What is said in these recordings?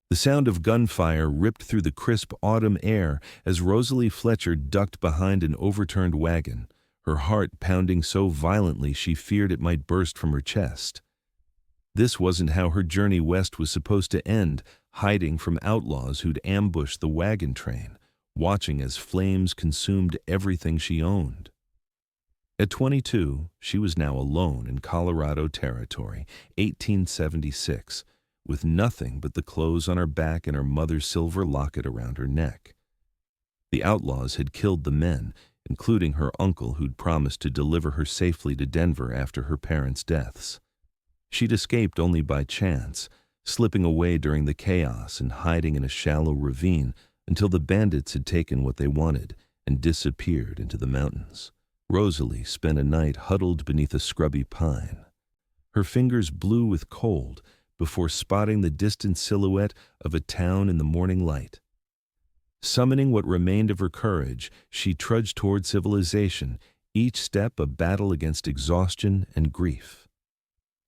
The sound of gunfire ripped through the crisp autumn air as Rosalie Fletcher ducked behind an overturned wagon, her heart pounding so violently she feared it might burst from her chest. This wasn't how her journey west was supposed to end, hiding from outlaws who'd ambushed the wagon train, watching as flames consumed everything she owned. At 22, she was now alone in Colorado Territory, 1876, with nothing but the clothes on her back and her mother's silver locket around her neck. The outlaws had killed the men, including her uncle who'd promised to deliver her safely to Denver after her parents' deaths. She'd escaped only by chance, slipping away during the chaos and hiding in a shallow ravine until the bandits had taken what they wanted and disappeared into the mountains. Rosalie spent a night huddled beneath a scrubby pine. Her fingers blue with cold before spotting the distant silhouette of a town in the morning light. Summoning what remained of her courage, she trudged toward civilization, each step a battle against exhaustion and grief.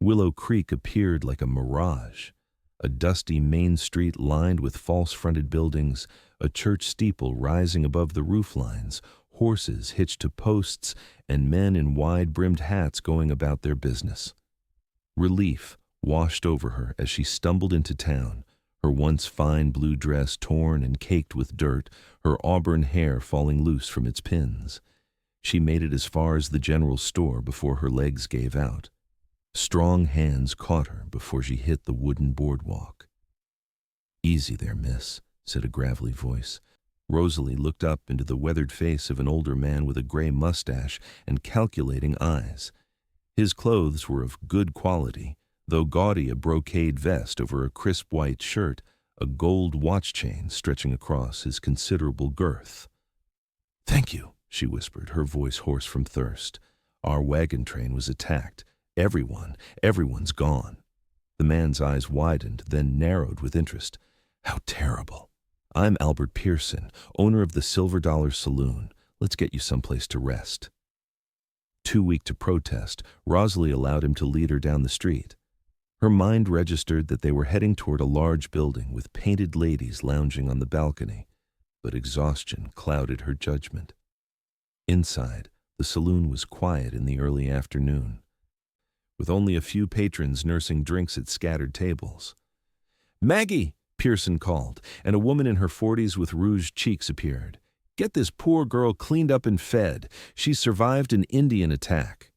Willow Creek appeared like a mirage, a dusty main street lined with false-fronted buildings, a church steeple rising above the rooflines, horses hitched to posts, and men in wide-brimmed hats going about their business. Relief washed over her as she stumbled into town, her once fine blue dress torn and caked with dirt, her auburn hair falling loose from its pins. She made it as far as the general store before her legs gave out. Strong hands caught her before she hit the wooden boardwalk. "Easy there, miss," said a gravelly voice. Rosalie looked up into the weathered face of an older man with a gray mustache and calculating eyes. His clothes were of good quality, though gaudy, a brocade vest over a crisp white shirt, a gold watch chain stretching across his considerable girth. "Thank you," she whispered, her voice hoarse from thirst. "Our wagon train was attacked. Everyone's gone." The man's eyes widened, then narrowed with interest. "How terrible. I'm Albert Pearson, owner of the Silver Dollar Saloon. Let's get you someplace to rest." Too weak to protest, Rosalie allowed him to lead her down the street. Her mind registered that they were heading toward a large building with painted ladies lounging on the balcony, but exhaustion clouded her judgment. Inside, the saloon was quiet in the early afternoon, with only a few patrons nursing drinks at scattered tables. "Maggie!" Pearson called, and a woman in her 40s with rouged cheeks appeared. "Get this poor girl cleaned up and fed. She survived an Indian attack."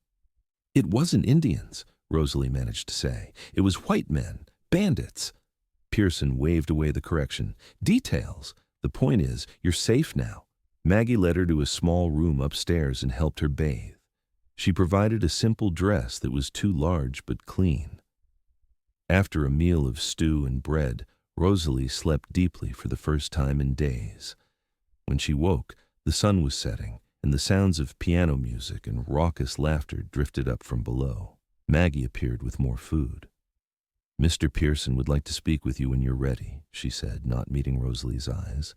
"It wasn't Indians," Rosalie managed to say. "It was white men, bandits." Pearson waved away the correction. "Details. The point is, you're safe now." Maggie led her to a small room upstairs and helped her bathe. She provided a simple dress that was too large but clean. After a meal of stew and bread, Rosalie slept deeply for the first time in days. When she woke, the sun was setting, and the sounds of piano music and raucous laughter drifted up from below. Maggie appeared with more food. "Mr. Pearson would like to speak with you when you're ready," she said, not meeting Rosalie's eyes.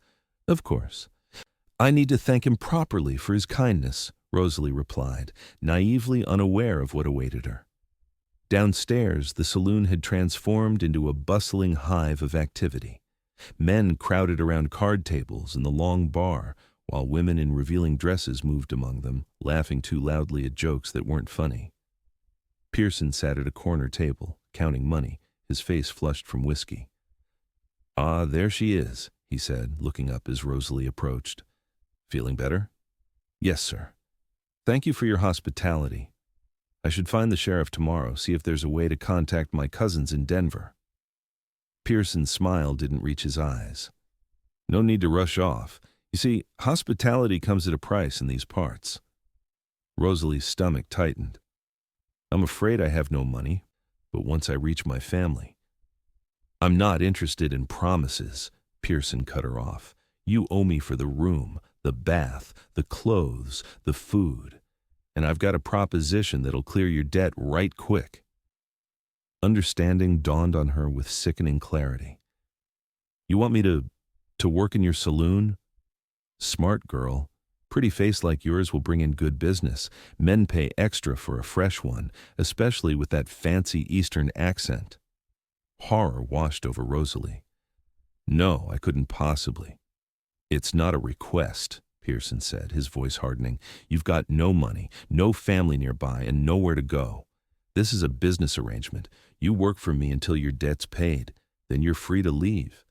"Of course. I need to thank him properly for his kindness," Rosalie replied, naively unaware of what awaited her. Downstairs, the saloon had transformed into a bustling hive of activity. Men crowded around card tables in the long bar, while women in revealing dresses moved among them, laughing too loudly at jokes that weren't funny. Pearson sat at a corner table, counting money, his face flushed from whiskey. "Ah, there she is," he said, looking up as Rosalie approached. "Feeling better?" "Yes, sir. Thank you for your hospitality. I should find the sheriff tomorrow, see if there's a way to contact my cousins in Denver." Pearson's smile didn't reach his eyes. "No need to rush off. You see, hospitality comes at a price in these parts." Rosalie's stomach tightened. "I'm afraid I have no money, but once I reach my family—" "I'm not interested in promises," Pearson cut her off. "You owe me for the room, the bath, the clothes, the food. And I've got a proposition that'll clear your debt right quick." Understanding dawned on her with sickening clarity. "You want me to work in your saloon? Smart girl. Pretty face like yours will bring in good business. Men pay extra for a fresh one, especially with that fancy Eastern accent." Horror washed over Rosalie. No, I couldn't possibly. It's not a request, Pearson said, his voice hardening. You've got no money, no family nearby, and nowhere to go. This is a business arrangement. You work for me until your debt's paid. Then you're free to leave.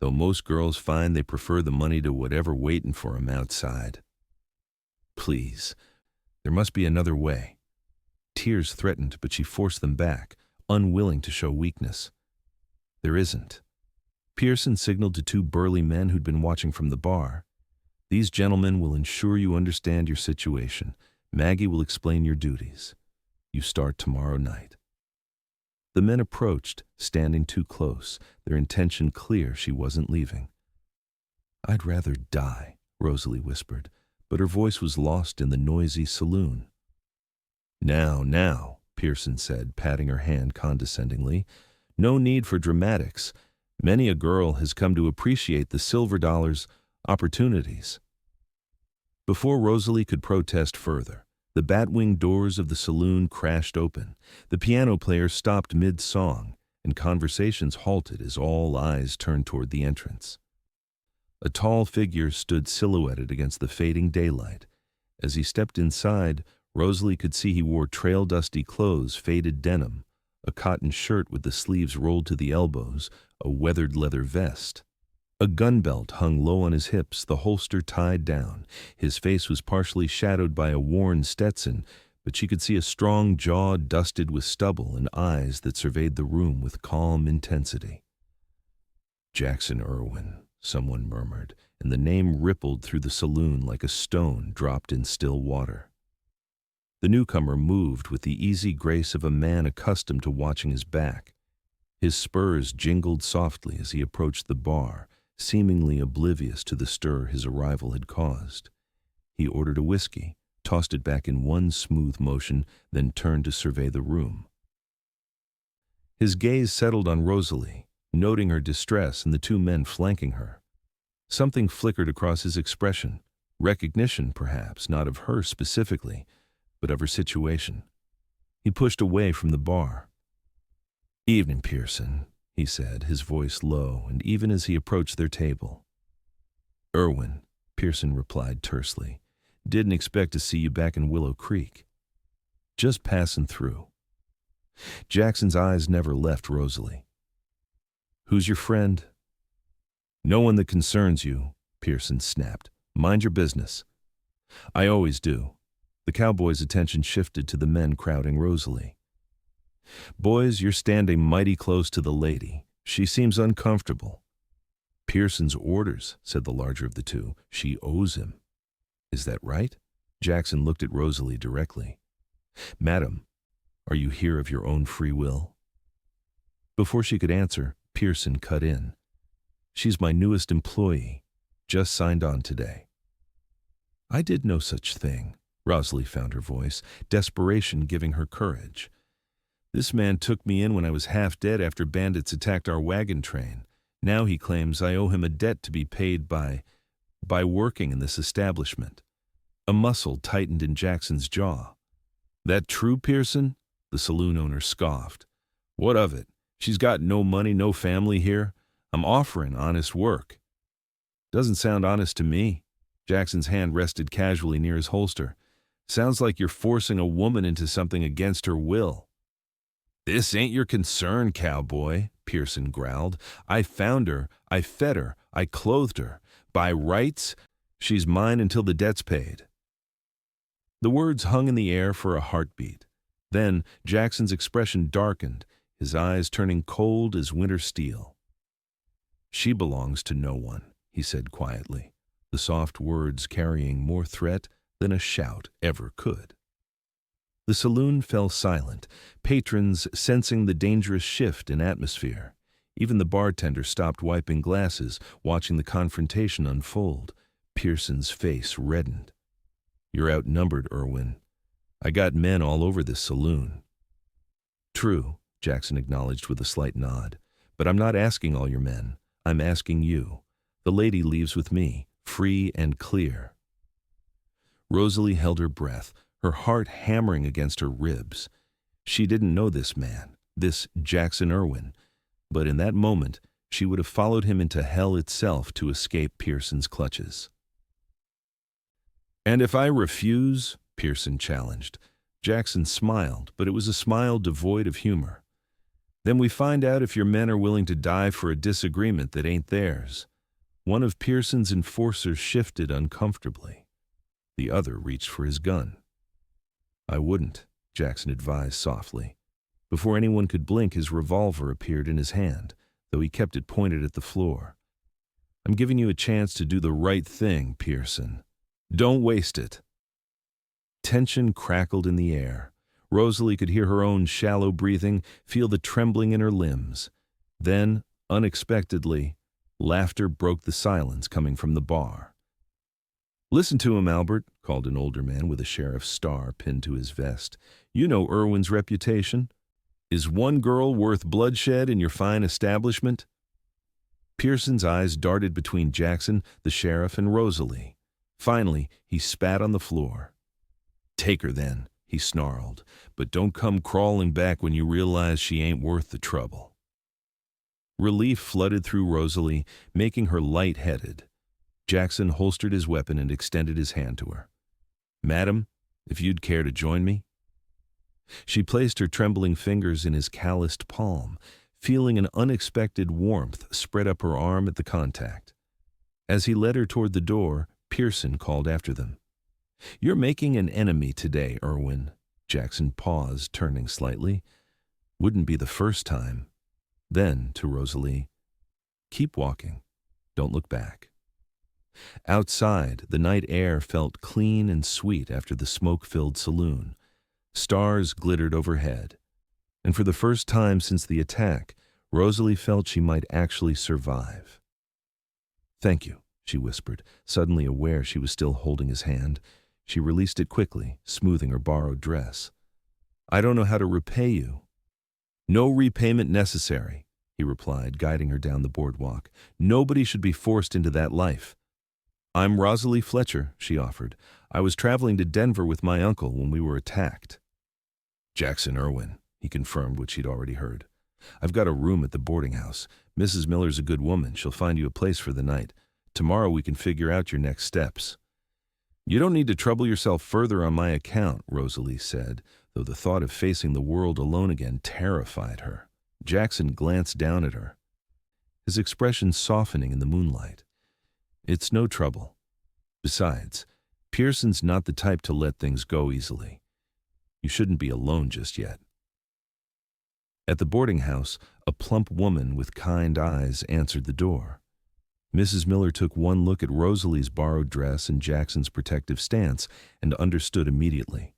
Though most girls find they prefer the money to whatever waiting for 'em outside. Please, there must be another way. Tears threatened, but she forced them back, unwilling to show weakness. There isn't. Pearson signaled to two burly men who'd been watching from the bar. These gentlemen will ensure you understand your situation. Maggie will explain your duties. You start tomorrow night. The men approached, standing too close, their intention clear she wasn't leaving. I'd rather die, Rosalie whispered, but her voice was lost in the noisy saloon. Now, Pearson said, patting her hand condescendingly. No need for dramatics. Many a girl has come to appreciate the silver dollar's opportunities. Before Rosalie could protest further, the bat-wing doors of the saloon crashed open. The piano player stopped mid-song, and conversations halted as all eyes turned toward the entrance. A tall figure stood silhouetted against the fading daylight. As he stepped inside, Rosalie could see he wore trail-dusty clothes, faded denim, a cotton shirt with the sleeves rolled to the elbows, a weathered leather vest. A gun belt hung low on his hips, the holster tied down. His face was partially shadowed by a worn Stetson, but she could see a strong jaw dusted with stubble and eyes that surveyed the room with calm intensity. Jackson Irwin, someone murmured, and the name rippled through the saloon like a stone dropped in still water. The newcomer moved with the easy grace of a man accustomed to watching his back. His spurs jingled softly as he approached the bar, seemingly oblivious to the stir his arrival had caused. He ordered a whiskey, tossed it back in one smooth motion, then turned to survey the room. His gaze settled on Rosalie, noting her distress and the two men flanking her. Something flickered across his expression, recognition perhaps, not of her specifically, but of her situation. He pushed away from the bar. Evening, Pearson, he said, his voice low, and even as he approached their table. Irwin, Pearson replied tersely. Didn't expect to see you back in Willow Creek. Just passing through. Jackson's eyes never left Rosalie. Who's your friend? No one that concerns you, Pearson snapped. Mind your business. I always do. The cowboy's attention shifted to the men crowding Rosalie. Boys, you're standing mighty close to the lady. She seems uncomfortable. Pearson's orders, said the larger of the two. She owes him. Is that right? Jackson looked at Rosalie directly. Madam, are you here of your own free will? Before she could answer, Pearson cut in. She's my newest employee. Just signed on today. I did no such thing. Rosalie found her voice, desperation giving her courage. This man took me in when I was half dead after bandits attacked our wagon train. Now he claims I owe him a debt to be paid by working in this establishment. A muscle tightened in Jackson's jaw. That true, Pearson? The saloon owner scoffed. What of it? She's got no money, no family here. I'm offering honest work. Doesn't sound honest to me. Jackson's hand rested casually near his holster. Sounds like you're forcing a woman into something against her will. This ain't your concern, cowboy, Pearson growled. I found her, I fed her, I clothed her. By rights, she's mine until the debt's paid. The words hung in the air for a heartbeat. Then Jackson's expression darkened, his eyes turning cold as winter steel. She belongs to no one, he said quietly, the soft words carrying more threat than a shout ever could. The saloon fell silent, patrons sensing the dangerous shift in atmosphere. Even the bartender stopped wiping glasses, watching the confrontation unfold. Pearson's face reddened. You're outnumbered, Irwin. I got men all over this saloon. True, Jackson acknowledged with a slight nod. But I'm not asking all your men. I'm asking you. The lady leaves with me, free and clear. Rosalie held her breath, her heart hammering against her ribs. She didn't know this man, this Jackson Irwin, but in that moment she would have followed him into hell itself to escape Pearson's clutches. "And if I refuse?" Pearson challenged. Jackson smiled, but it was a smile devoid of humor. "Then we find out if your men are willing to die for a disagreement that ain't theirs." One of Pearson's enforcers shifted uncomfortably. The other reached for his gun. "I wouldn't," Jackson advised softly. Before anyone could blink, his revolver appeared in his hand, though he kept it pointed at the floor. "I'm giving you a chance to do the right thing, Pearson. Don't waste it." Tension crackled in the air. Rosalie could hear her own shallow breathing, feel the trembling in her limbs. Then, unexpectedly, laughter broke the silence coming from the bar. "Listen to him, Albert," called an older man with a sheriff's star pinned to his vest. "You know Irwin's reputation. Is one girl worth bloodshed in your fine establishment?" Pearson's eyes darted between Jackson, the sheriff, and Rosalie. Finally, he spat on the floor. "Take her then," he snarled, "but don't come crawling back when you realize she ain't worth the trouble." Relief flooded through Rosalie, making her light-headed. Jackson holstered his weapon and extended his hand to her. "Madam, if you'd care to join me?" She placed her trembling fingers in his calloused palm, feeling an unexpected warmth spread up her arm at the contact. As he led her toward the door, Pearson called after them. "You're making an enemy today, Irwin." Jackson paused, turning slightly. "Wouldn't be the first time." Then, to Rosalie, "Keep walking. Don't look back." Outside, the night air felt clean and sweet after the smoke-filled saloon. Stars glittered overhead. And for the first time since the attack, Rosalie felt she might actually survive. "Thank you," she whispered, suddenly aware she was still holding his hand. She released it quickly, smoothing her borrowed dress. "I don't know how to repay you." "No repayment necessary," he replied, guiding her down the boardwalk. "Nobody should be forced into that life." "I'm Rosalie Fletcher," she offered. "I was traveling to Denver with my uncle when we were attacked." "Jackson Irwin," he confirmed what she'd already heard. "I've got a room at the boarding house. Mrs. Miller's a good woman. She'll find you a place for the night. Tomorrow we can figure out your next steps." "You don't need to trouble yourself further on my account," Rosalie said, though the thought of facing the world alone again terrified her. Jackson glanced down at her, his expression softening in the moonlight. "It's no trouble. Besides, Pearson's not the type to let things go easily. You shouldn't be alone just yet." At the boarding house, a plump woman with kind eyes answered the door. Mrs. Miller took one look at Rosalie's borrowed dress and Jackson's protective stance and understood immediately.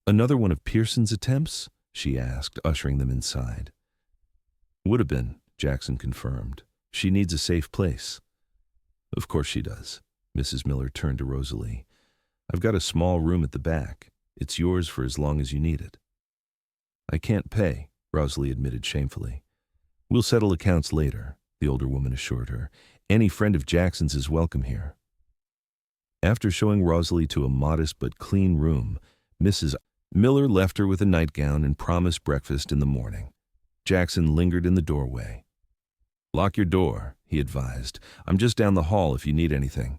"Another one of Pearson's attempts?" she asked, ushering them inside. "Would have been," Jackson confirmed. "She needs a safe place." "Of course she does." Mrs. Miller turned to Rosalie. "I've got a small room at the back. It's yours for as long as you need it." "I can't pay," Rosalie admitted shamefully. "We'll settle accounts later," the older woman assured her. "Any friend of Jackson's is welcome here." After showing Rosalie to a modest but clean room, Mrs. Miller left her with a nightgown and promised breakfast in the morning. Jackson lingered in the doorway. "Lock your door," he advised. "I'm just down the hall if you need anything."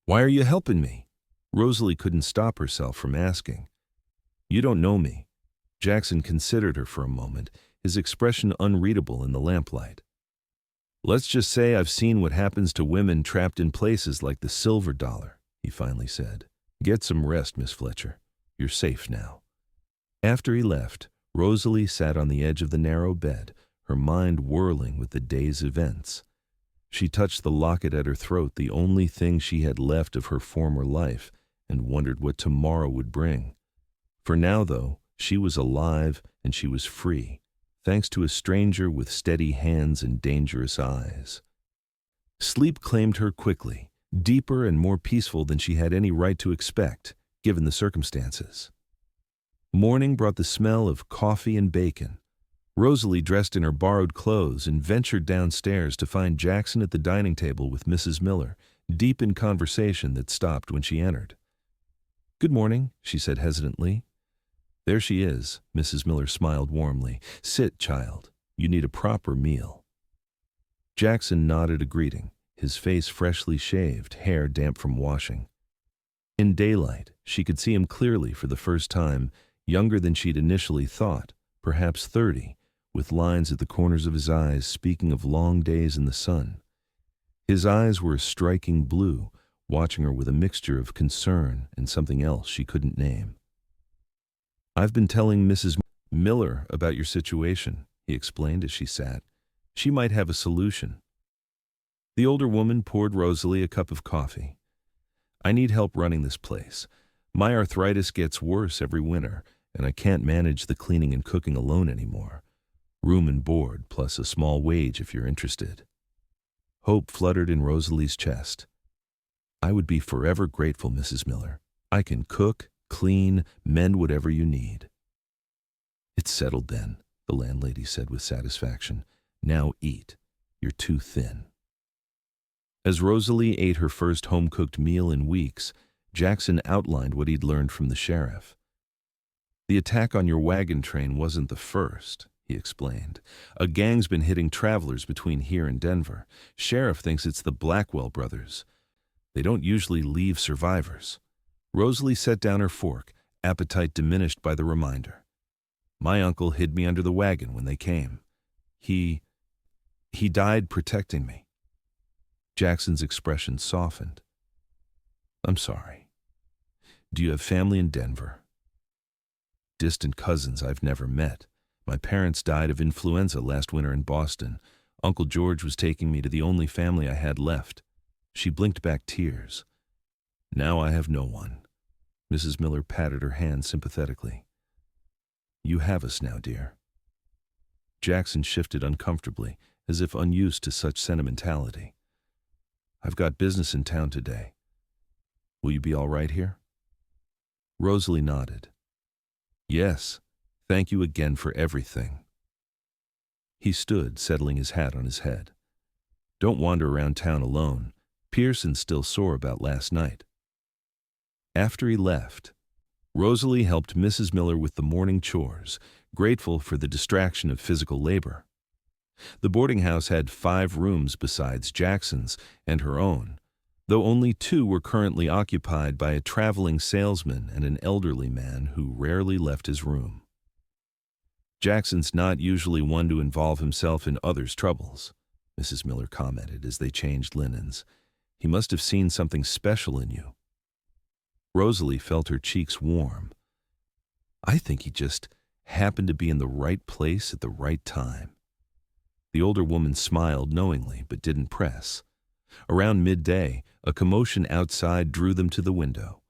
"Why are you helping me?" Rosalie couldn't stop herself from asking. "You don't know me." Jackson considered her for a moment, his expression unreadable in the lamplight. "Let's just say I've seen what happens to women trapped in places like the Silver Dollar," he finally said. "Get some rest, Miss Fletcher. You're safe now." After he left, Rosalie sat on the edge of the narrow bed, her mind whirling with the day's events. She touched the locket at her throat, the only thing she had left of her former life, and wondered what tomorrow would bring. For now, though, she was alive and she was free, thanks to a stranger with steady hands and dangerous eyes. Sleep claimed her quickly, deeper and more peaceful than she had any right to expect, given the circumstances. Morning brought the smell of coffee and bacon. Rosalie dressed in her borrowed clothes and ventured downstairs to find Jackson at the dining table with Mrs. Miller, deep in conversation that stopped when she entered. "Good morning," she said hesitantly. "There she is," Mrs. Miller smiled warmly. "Sit, child. You need a proper meal." Jackson nodded a greeting, his face freshly shaved, hair damp from washing. In daylight, she could see him clearly for the first time, younger than she'd initially thought, perhaps 30, with lines at the corners of his eyes speaking of long days in the sun. His eyes were a striking blue, watching her with a mixture of concern and something else she couldn't name. "I've been telling Mrs. Miller about your situation," he explained as she sat. "She might have a solution." The older woman poured Rosalie a cup of coffee. "I need help running this place. My arthritis gets worse every winter, and I can't manage the cleaning and cooking alone anymore. Room and board, plus a small wage if you're interested." Hope fluttered in Rosalie's chest. "I would be forever grateful, Mrs. Miller. I can cook, clean, mend whatever you need." "It's settled then," the landlady said with satisfaction. "Now eat. You're too thin." As Rosalie ate her first home-cooked meal in weeks, Jackson outlined what he'd learned from the sheriff. "The attack on your wagon train wasn't the first," he explained. "A gang's been hitting travelers between here and Denver. Sheriff thinks it's the Blackwell brothers. They don't usually leave survivors." Rosalie set down her fork, appetite diminished by the reminder. "My uncle hid me under the wagon when they came. He died protecting me." Jackson's expression softened. "I'm sorry. Do you have family in Denver?" "Distant cousins I've never met. My parents died of influenza last winter in Boston. Uncle George was taking me to the only family I had left." She blinked back tears. "Now I have no one." Mrs. Miller patted her hand sympathetically. "You have us now, dear." Jackson shifted uncomfortably, as if unused to such sentimentality. "I've got business in town today. Will you be all right here?" Rosalie nodded. "Yes, thank you again for everything." He stood, settling his hat on his head. "Don't wander around town alone. Pearson's still sore about last night." After he left, Rosalie helped Mrs. Miller with the morning chores, grateful for the distraction of physical labor. The boarding house had 5 rooms besides Jackson's and her own, though only 2 were currently occupied by a traveling salesman and an elderly man who rarely left his room. "Jackson's not usually one to involve himself in others' troubles," Mrs. Miller commented as they changed linens. "He must have seen something special in you." Rosalie felt her cheeks warm. "I think he just happened to be in the right place at the right time." The older woman smiled knowingly, but didn't press. Around midday, a commotion outside drew them to the window.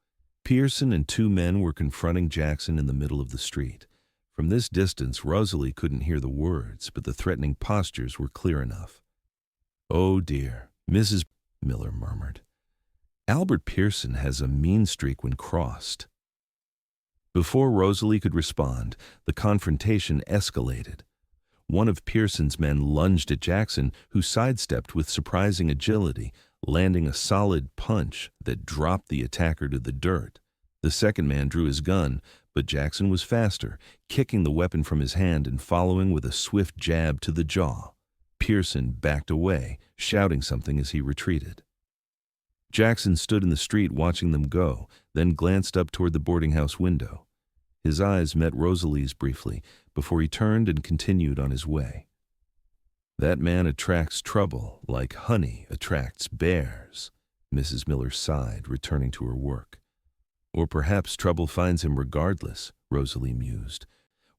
Pearson and 2 men were confronting Jackson in the middle of the street. From this distance, Rosalie couldn't hear the words, but the threatening postures were clear enough. "Oh dear," Mrs. Miller murmured. "Albert Pearson has a mean streak when crossed." Before Rosalie could respond, the confrontation escalated. One of Pearson's men lunged at Jackson, who sidestepped with surprising agility, landing a solid punch that dropped the attacker to the dirt. The second man drew his gun, but Jackson was faster, kicking the weapon from his hand and following with a swift jab to the jaw. Pearson backed away, shouting something as he retreated. Jackson stood in the street watching them go, then glanced up toward the boarding house window. His eyes met Rosalie's briefly, before he turned and continued on his way. "That man attracts trouble, like honey attracts bears," Mrs. Miller sighed, returning to her work. "Or perhaps trouble finds him regardless," Rosalie mused,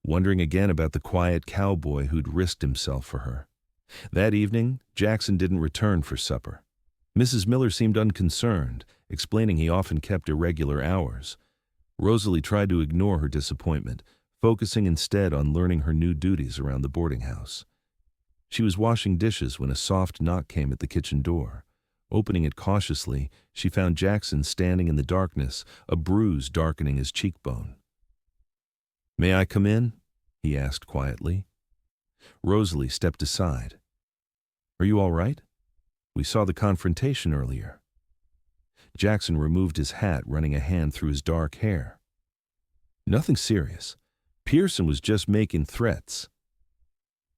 wondering again about the quiet cowboy who'd risked himself for her. That evening, Jackson didn't return for supper. Mrs. Miller seemed unconcerned, explaining he often kept irregular hours. Rosalie tried to ignore her disappointment, focusing instead on learning her new duties around the boarding house. She was washing dishes when a soft knock came at the kitchen door. Opening it cautiously, she found Jackson standing in the darkness, a bruise darkening his cheekbone. "May I come in?" he asked quietly. Rosalie stepped aside. "Are you all right? We saw the confrontation earlier." Jackson removed his hat, running a hand through his dark hair. "Nothing serious. Pearson was just making threats."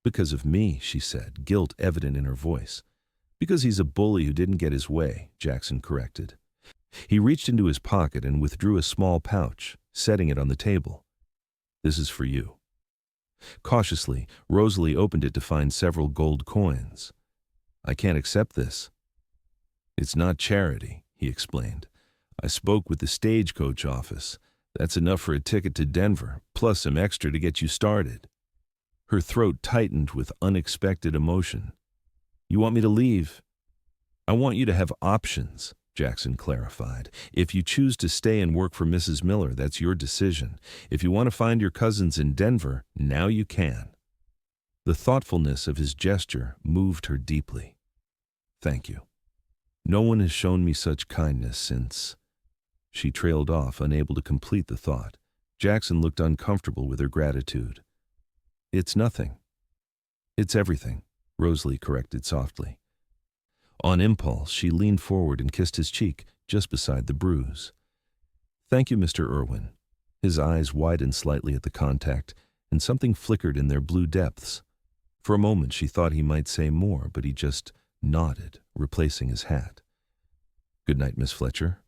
Because of me, she said, guilt evident in her voice. Because he's a bully who didn't get his way, Jackson corrected. He reached into his pocket and withdrew a small pouch, setting it on the table. This is for you. Cautiously, Rosalie opened it to find several gold coins. I can't accept this. It's not charity, he explained. I spoke with the stagecoach office. That's enough for a ticket to Denver, plus some extra to get you started. Her throat tightened with unexpected emotion. You want me to leave? I want you to have options, Jackson clarified. If you choose to stay and work for Mrs. Miller, that's your decision. If you want to find your cousins in Denver, now you can. The thoughtfulness of his gesture moved her deeply. Thank you. No one has shown me such kindness since. She trailed off, unable to complete the thought. Jackson looked uncomfortable with her gratitude. It's nothing. It's everything, Rosalie corrected softly. On impulse, she leaned forward and kissed his cheek, just beside the bruise. Thank you, Mr. Irwin. His eyes widened slightly at the contact, and something flickered in their blue depths. For a moment she thought he might say more, but he just nodded, replacing his hat. Good night, Miss Fletcher.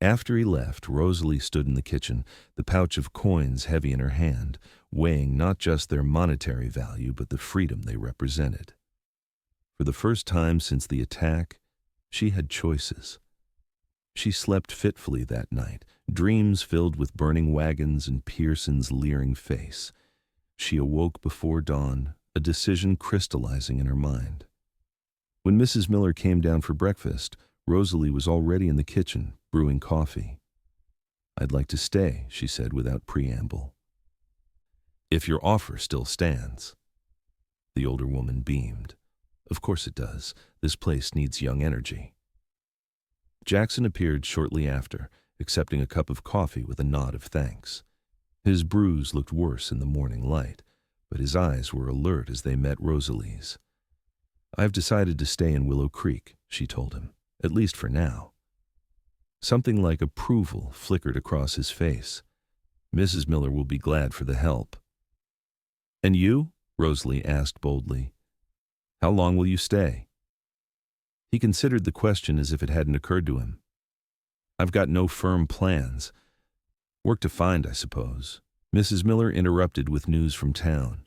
After he left, Rosalie stood in the kitchen, the pouch of coins heavy in her hand, weighing not just their monetary value but the freedom they represented. For the first time since the attack, she had choices. She slept fitfully that night, dreams filled with burning wagons and Pearson's leering face. She awoke before dawn, a decision crystallizing in her mind. When Mrs. Miller came down for breakfast, Rosalie was already in the kitchen, brewing coffee. I'd like to stay, she said without preamble. If your offer still stands. The older woman beamed. Of course it does. This place needs young energy. Jackson appeared shortly after, accepting a cup of coffee with a nod of thanks. His bruise looked worse in the morning light, but his eyes were alert as they met Rosalie's. I've decided to stay in Willow Creek, she told him, at least for now. Something like approval flickered across his face. Mrs. Miller will be glad for the help. And you? Rosalie asked boldly. How long will you stay? He considered the question as if it hadn't occurred to him. I've got no firm plans. Work to find, I suppose. Mrs. Miller interrupted with news from town.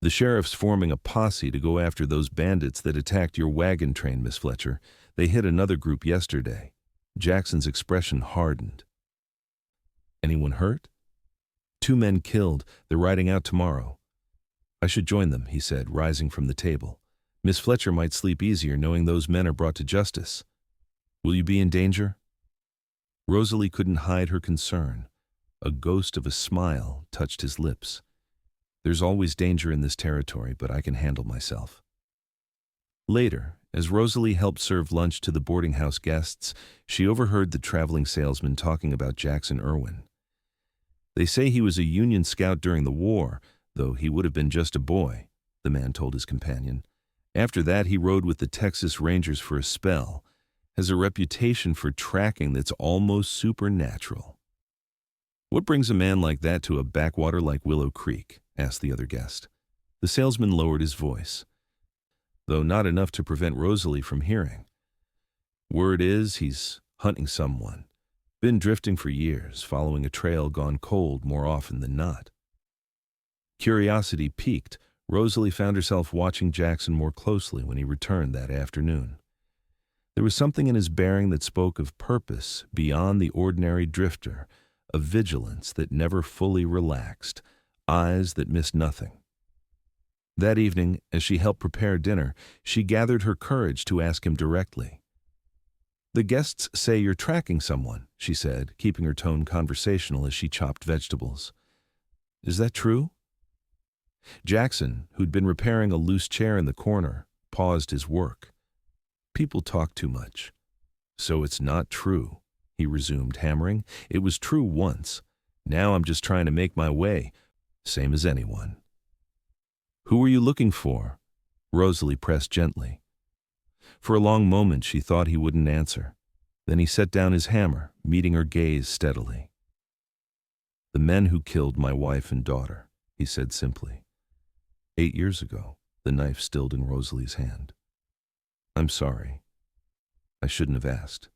The sheriff's forming a posse to go after those bandits that attacked your wagon train, Miss Fletcher. They hit another group yesterday. Jackson's expression hardened. Anyone hurt? 2 men killed. They're riding out tomorrow. I should join them, he said, rising from the table. Miss Fletcher might sleep easier knowing those men are brought to justice. Will you be in danger? Rosalie couldn't hide her concern. A ghost of a smile touched his lips. There's always danger in this territory, but I can handle myself. Later, as Rosalie helped serve lunch to the boarding house guests, she overheard the traveling salesman talking about Jackson Irwin. They say he was a Union scout during the war, though he would have been just a boy, the man told his companion. After that, he rode with the Texas Rangers for a spell, has a reputation for tracking that's almost supernatural. What brings a man like that to a backwater like Willow Creek? Asked the other guest. The salesman lowered his voice, though not enough to prevent Rosalie from hearing. Word is he's hunting someone. Been drifting for years, following a trail gone cold more often than not. Curiosity piqued, Rosalie found herself watching Jackson more closely when he returned that afternoon. There was something in his bearing that spoke of purpose beyond the ordinary drifter, a vigilance that never fully relaxed, eyes that missed nothing. That evening, as she helped prepare dinner, she gathered her courage to ask him directly. The guests say you're tracking someone, she said, keeping her tone conversational as she chopped vegetables. Is that true? Jackson, who'd been repairing a loose chair in the corner, paused his work. People talk too much. So it's not true, he resumed, hammering. It was true once. Now I'm just trying to make my way, same as anyone. Who were you looking for? Rosalie pressed gently. For a long moment she thought he wouldn't answer. Then he set down his hammer, meeting her gaze steadily. The men who killed my wife and daughter, he said simply. 8 years ago, the knife stilled in Rosalie's hand. I'm sorry. I shouldn't have asked.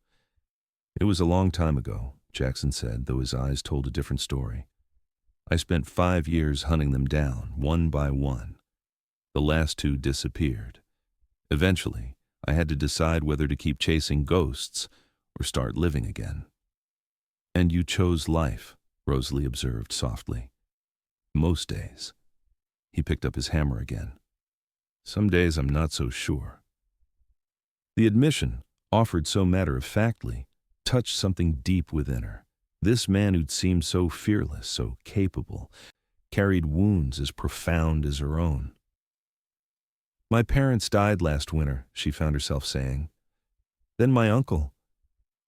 It was a long time ago, Jackson said, though his eyes told a different story. I spent 5 years hunting them down, one by one. The last two disappeared. Eventually, I had to decide whether to keep chasing ghosts or start living again. And you chose life, Rosalie observed softly. Most days. He picked up his hammer again. Some days I'm not so sure. The admission, offered so matter-of-factly, touched something deep within her. This man who'd seemed so fearless, so capable, carried wounds as profound as her own. My parents died last winter, she found herself saying. Then my uncle.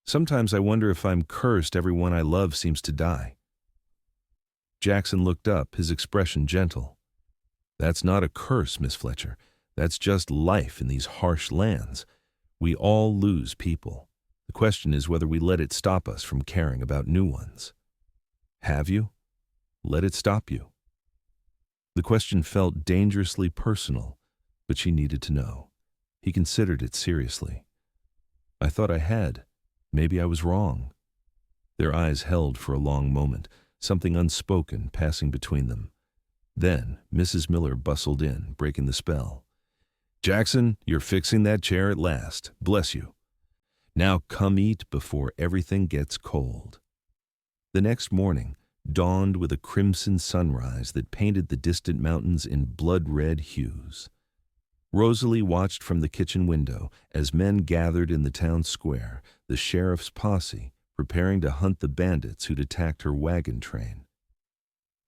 Sometimes I wonder if I'm cursed everyone I love seems to die. Jackson looked up, his expression gentle. That's not a curse, Miss Fletcher. That's just life in these harsh lands. We all lose people. The question is whether we let it stop us from caring about new ones. Have you? Let it stop you. The question felt dangerously personal, but she needed to know. He considered it seriously. I thought I had. Maybe I was wrong. Their eyes held for a long moment, something unspoken passing between them. Then Mrs. Miller bustled in, breaking the spell. Jackson, you're fixing that chair at last. Bless you. Now come eat before everything gets cold. The next morning dawned with a crimson sunrise that painted the distant mountains in blood-red hues. Rosalie watched from the kitchen window as men gathered in the town square, the sheriff's posse, preparing to hunt the bandits who'd attacked her wagon train.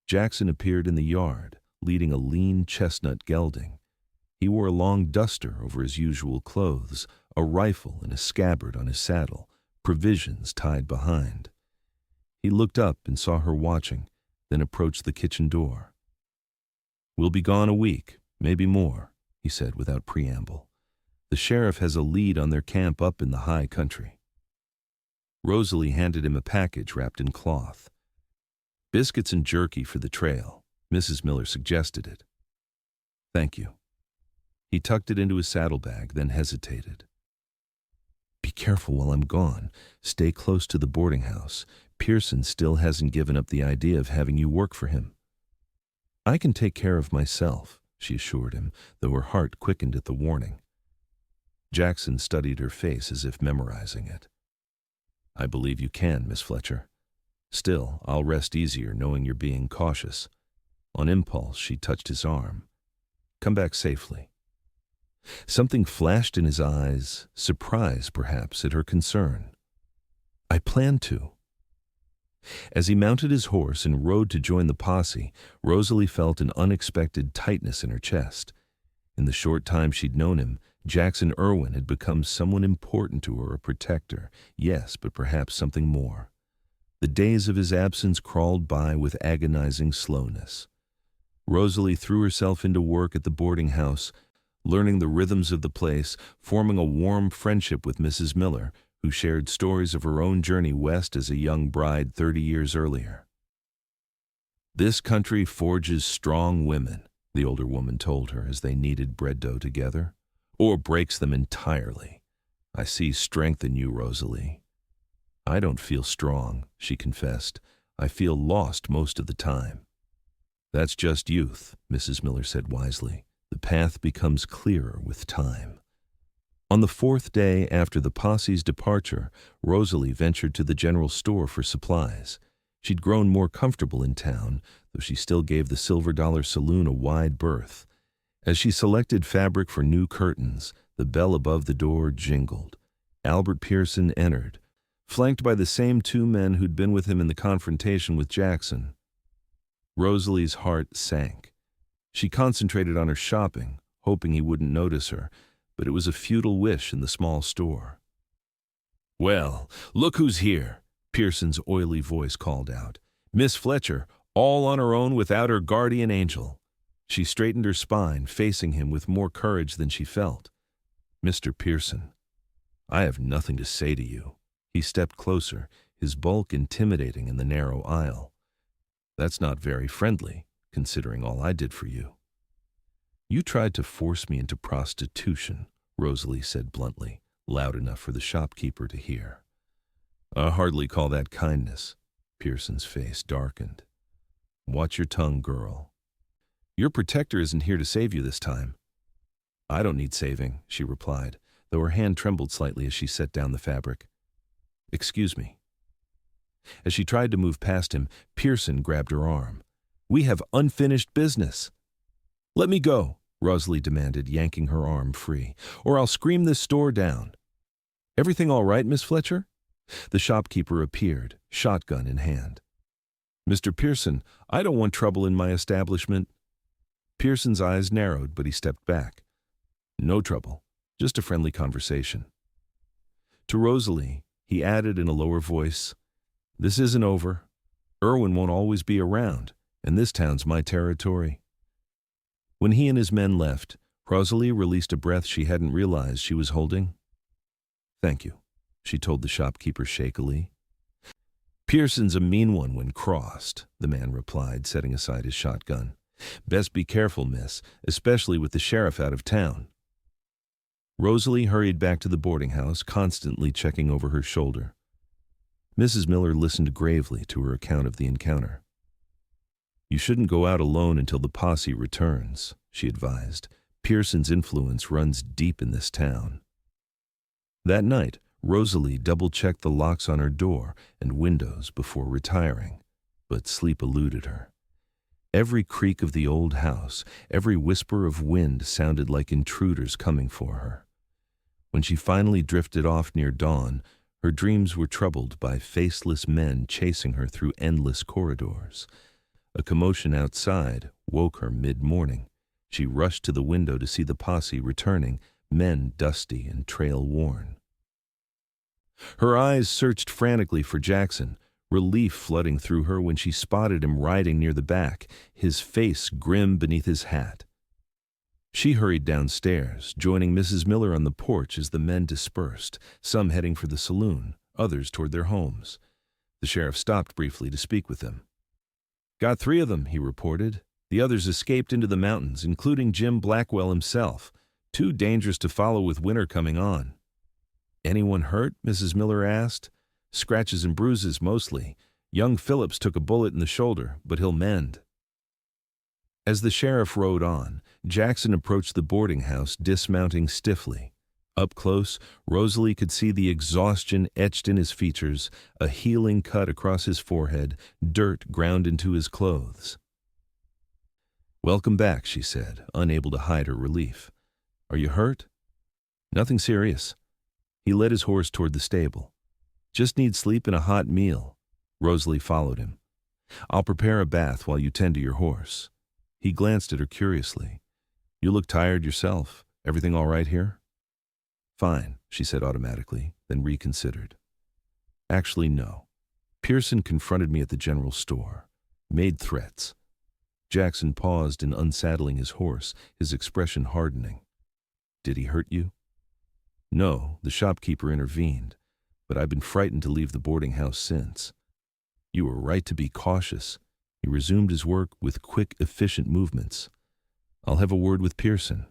Jackson appeared in the yard, leading a lean chestnut gelding. He wore a long duster over his usual clothes, a rifle and a scabbard on his saddle, provisions tied behind. He looked up and saw her watching, then approached the kitchen door. We'll be gone a week, maybe more, he said without preamble. The sheriff has a lead on their camp up in the high country. Rosalie handed him a package wrapped in cloth. Biscuits and jerky for the trail. Mrs. Miller suggested it. Thank you. He tucked it into his saddlebag, then hesitated. Be careful while I'm gone. Stay close to the boarding house. Pearson still hasn't given up the idea of having you work for him. I can take care of myself, she assured him, though her heart quickened at the warning. Jackson studied her face as if memorizing it. I believe you can, Miss Fletcher. Still, I'll rest easier knowing you're being cautious. On impulse, she touched his arm. Come back safely. Something flashed in his eyes, surprise perhaps at her concern. I plan to. As he mounted his horse and rode to join the posse, Rosalie felt an unexpected tightness in her chest. In the short time she'd known him, Jackson Irwin had become someone important to her, a protector, yes, but perhaps something more. The days of his absence crawled by with agonizing slowness. Rosalie threw herself into work at the boarding house, learning the rhythms of the place, forming a warm friendship with Mrs. Miller, who shared stories of her own journey west as a young bride 30 years earlier. This country forges strong women, the older woman told her as they kneaded bread dough together, or breaks them entirely. I see strength in you, Rosalie. I don't feel strong, she confessed. I feel lost most of the time. That's just youth, Mrs. Miller said wisely. The path becomes clearer with time. On the 4th day after the posse's departure, Rosalie ventured to the general store for supplies. She'd grown more comfortable in town, though she still gave the Silver Dollar Saloon a wide berth. As she selected fabric for new curtains, the bell above the door jingled. Albert Pearson entered, flanked by the same 2 men who'd been with him in the confrontation with Jackson. Rosalie's heart sank. She concentrated on her shopping, hoping he wouldn't notice her, but it was a futile wish in the small store. Well, look who's here, Pearson's oily voice called out. Miss Fletcher, all on her own without her guardian angel. She straightened her spine, facing him with more courage than she felt. Mr. Pearson, I have nothing to say to you. He stepped closer, his bulk intimidating in the narrow aisle. That's not very friendly, considering all I did for you. You tried to force me into prostitution, Rosalie said bluntly, loud enough for the shopkeeper to hear. I hardly call that kindness. Pearson's face darkened. Watch your tongue, girl. Your protector isn't here to save you this time. I don't need saving, she replied, though her hand trembled slightly as she set down the fabric. Excuse me. As she tried to move past him, Pearson grabbed her arm. We have unfinished business. Let me go, Rosalie demanded, yanking her arm free, or I'll scream this store down. Everything all right, Miss Fletcher? The shopkeeper appeared, shotgun in hand. Mr. Pearson, I don't want trouble in my establishment. Pearson's eyes narrowed, but he stepped back. No trouble, just a friendly conversation. To Rosalie, he added in a lower voice, This isn't over. Irwin won't always be around, and this town's my territory. When he and his men left, Rosalie released a breath she hadn't realized she was holding. Thank you, she told the shopkeeper shakily. Pearson's a mean one when crossed, the man replied, setting aside his shotgun. Best be careful, miss, especially with the sheriff out of town. Rosalie hurried back to the boarding house, constantly checking over her shoulder. Mrs. Miller listened gravely to her account of the encounter. You shouldn't go out alone until the posse returns, she advised. Pearson's influence runs deep in this town. That night, Rosalie double-checked the locks on her door and windows before retiring, but sleep eluded her. Every creak of the old house, every whisper of wind sounded like intruders coming for her. When she finally drifted off near dawn, her dreams were troubled by faceless men chasing her through endless corridors. A commotion outside woke her mid-morning. She rushed to the window to see the posse returning, men dusty and trail-worn. Her eyes searched frantically for Jackson, relief flooding through her when she spotted him riding near the back, his face grim beneath his hat. She hurried downstairs, joining Mrs. Miller on the porch as the men dispersed, some heading for the saloon, others toward their homes. The sheriff stopped briefly to speak with them. Got 3 of them, he reported. The others escaped into the mountains, including Jim Blackwell himself. Too dangerous to follow with winter coming on. Anyone hurt? Mrs. Miller asked. Scratches and bruises, mostly. Young Phillips took a bullet in the shoulder, but he'll mend. As the sheriff rode on, Jackson approached the boarding house, dismounting stiffly. Up close, Rosalie could see the exhaustion etched in his features, a healing cut across his forehead, dirt ground into his clothes. Welcome back, she said, unable to hide her relief. Are you hurt? Nothing serious. He led his horse toward the stable. Just need sleep and a hot meal. Rosalie followed him. I'll prepare a bath while you tend to your horse. He glanced at her curiously. You look tired yourself. Everything all right here? Fine, she said automatically, then reconsidered. Actually, no. Pearson confronted me at the general store. Made threats. Jackson paused in unsaddling his horse, his expression hardening. Did he hurt you? No, the shopkeeper intervened, but I've been frightened to leave the boarding house since. You were right to be cautious. He resumed his work with quick, efficient movements. I'll have a word with Pearson.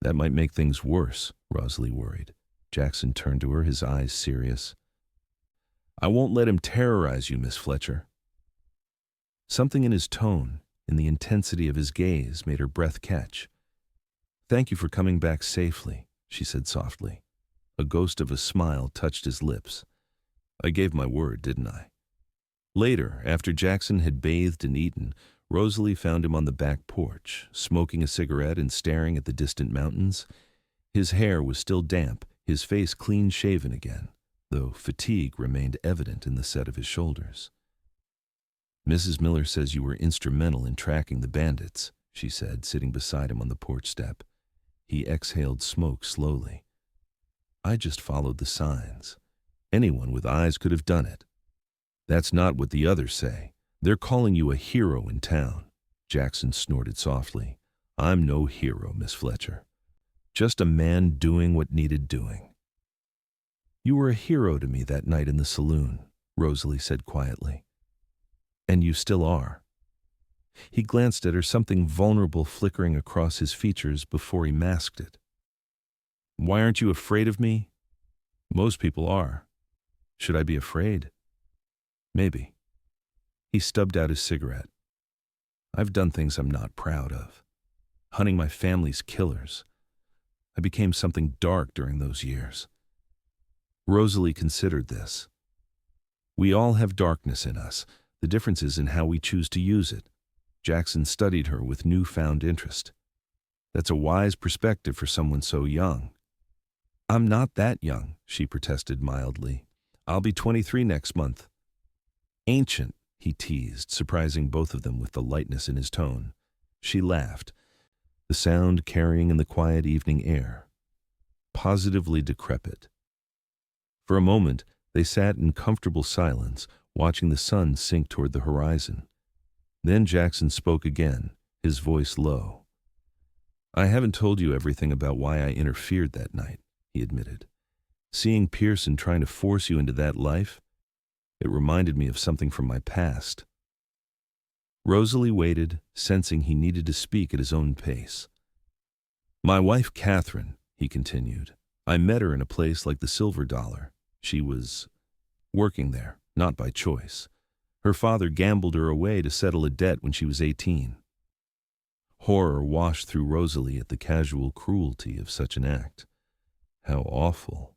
That might make things worse, Rosalie worried. Jackson turned to her, his eyes serious. I won't let him terrorize you, Miss Fletcher. Something in his tone, in the intensity of his gaze, made her breath catch. Thank you for coming back safely, she said softly. A ghost of a smile touched his lips. I gave my word, didn't I? Later, after Jackson had bathed and eaten, Rosalie found him on the back porch, smoking a cigarette and staring at the distant mountains. His hair was still damp, his face clean-shaven again, though fatigue remained evident in the set of his shoulders. Mrs. Miller says you were instrumental in tracking the bandits, she said, sitting beside him on the porch step. He exhaled smoke slowly. I just followed the signs. Anyone with eyes could have done it. That's not what the others say. They're calling you a hero in town. Jackson snorted softly. I'm no hero, Miss Fletcher. Just a man doing what needed doing. You were a hero to me that night in the saloon, Rosalie said quietly. And you still are. He glanced at her, something vulnerable flickering across his features before he masked it. "Why aren't you afraid of me?" "Most people are." "Should I be afraid?" "Maybe." He stubbed out his cigarette. "I've done things I'm not proud of. Hunting my family's killers. I became something dark during those years." Rosalie considered this. "We all have darkness in us. The difference is in how we choose to use it." Jackson studied her with newfound interest. "That's a wise perspective for someone so young." "I'm not that young," she protested mildly. "I'll be 23 next month." "Ancient," he teased, surprising both of them with the lightness in his tone. She laughed, the sound carrying in the quiet evening air. "Positively decrepit." For a moment, they sat in comfortable silence, watching the sun sink toward the horizon. Then Jackson spoke again, his voice low. "I haven't told you everything about why I interfered that night," he admitted. "Seeing Pearson trying to force you into that life, it reminded me of something from my past." Rosalie waited, sensing he needed to speak at his own pace. "My wife, Catherine," he continued. "I met her in a place like the Silver Dollar. She was working there, not by choice. Her father gambled her away to settle a debt when she was 18. Horror washed through Rosalie at the casual cruelty of such an act. How awful.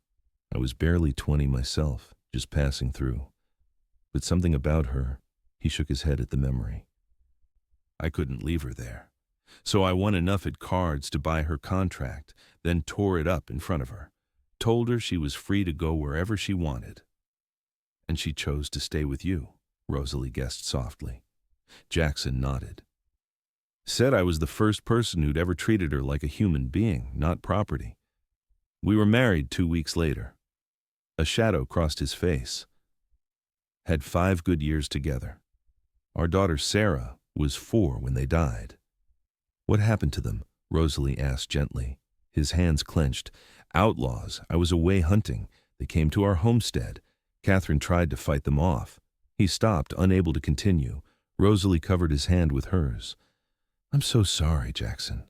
I was barely 20 myself, just passing through. But something about her, he shook his head at the memory. I couldn't leave her there. So I won enough at cards to buy her contract, then tore it up in front of her. Told her she was free to go wherever she wanted." "And she chose to stay with you," Rosalie guessed softly. Jackson nodded. "Said I was the first person who'd ever treated her like a human being, not property. We were married 2 weeks later." A shadow crossed his face. "Had 5 good years together. Our daughter Sarah was 4 when they died." "What happened to them?" Rosalie asked gently. His hands clenched. "Outlaws. I was away hunting. They came to our homestead. Catherine tried to fight them off." He stopped, unable to continue. Rosalie covered his hand with hers. "I'm so sorry, Jackson."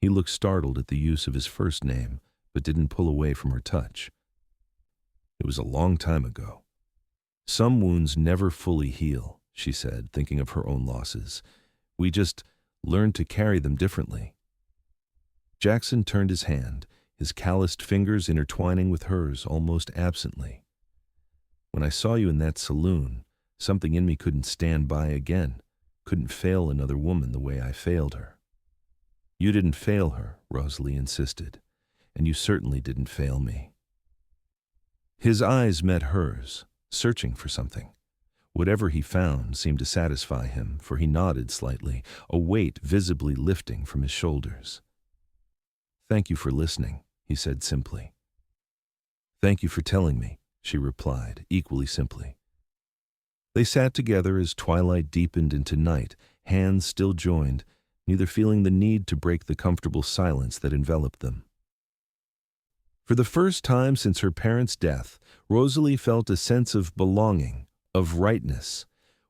He looked startled at the use of his first name, but didn't pull away from her touch. "It was a long time ago. Some wounds never fully heal," she said, thinking of her own losses. "We just learned to carry them differently." Jackson turned his hand, his calloused fingers intertwining with hers almost absently. "When I saw you in that saloon, something in me couldn't stand by again, couldn't fail another woman the way I failed her." "You didn't fail her," Rosalie insisted, "and you certainly didn't fail me." His eyes met hers, searching for something. Whatever he found seemed to satisfy him, for he nodded slightly, a weight visibly lifting from his shoulders. "Thank you for listening," he said simply. "Thank you for telling me," she replied, equally simply. They sat together as twilight deepened into night, hands still joined, neither feeling the need to break the comfortable silence that enveloped them. For the first time since her parents' death, Rosalie felt a sense of belonging, of rightness.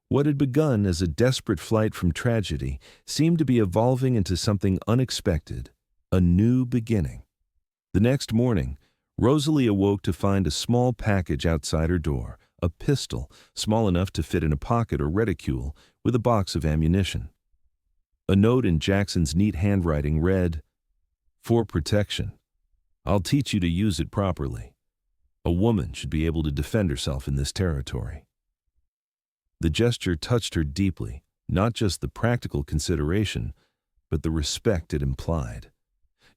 What had begun as a desperate flight from tragedy seemed to be evolving into something unexpected, a new beginning. The next morning, Rosalie awoke to find a small package outside her door, a pistol, small enough to fit in a pocket or reticule, with a box of ammunition. A note in Jackson's neat handwriting read, "For protection. I'll teach you to use it properly. A woman should be able to defend herself in this territory." The gesture touched her deeply, not just the practical consideration, but the respect it implied.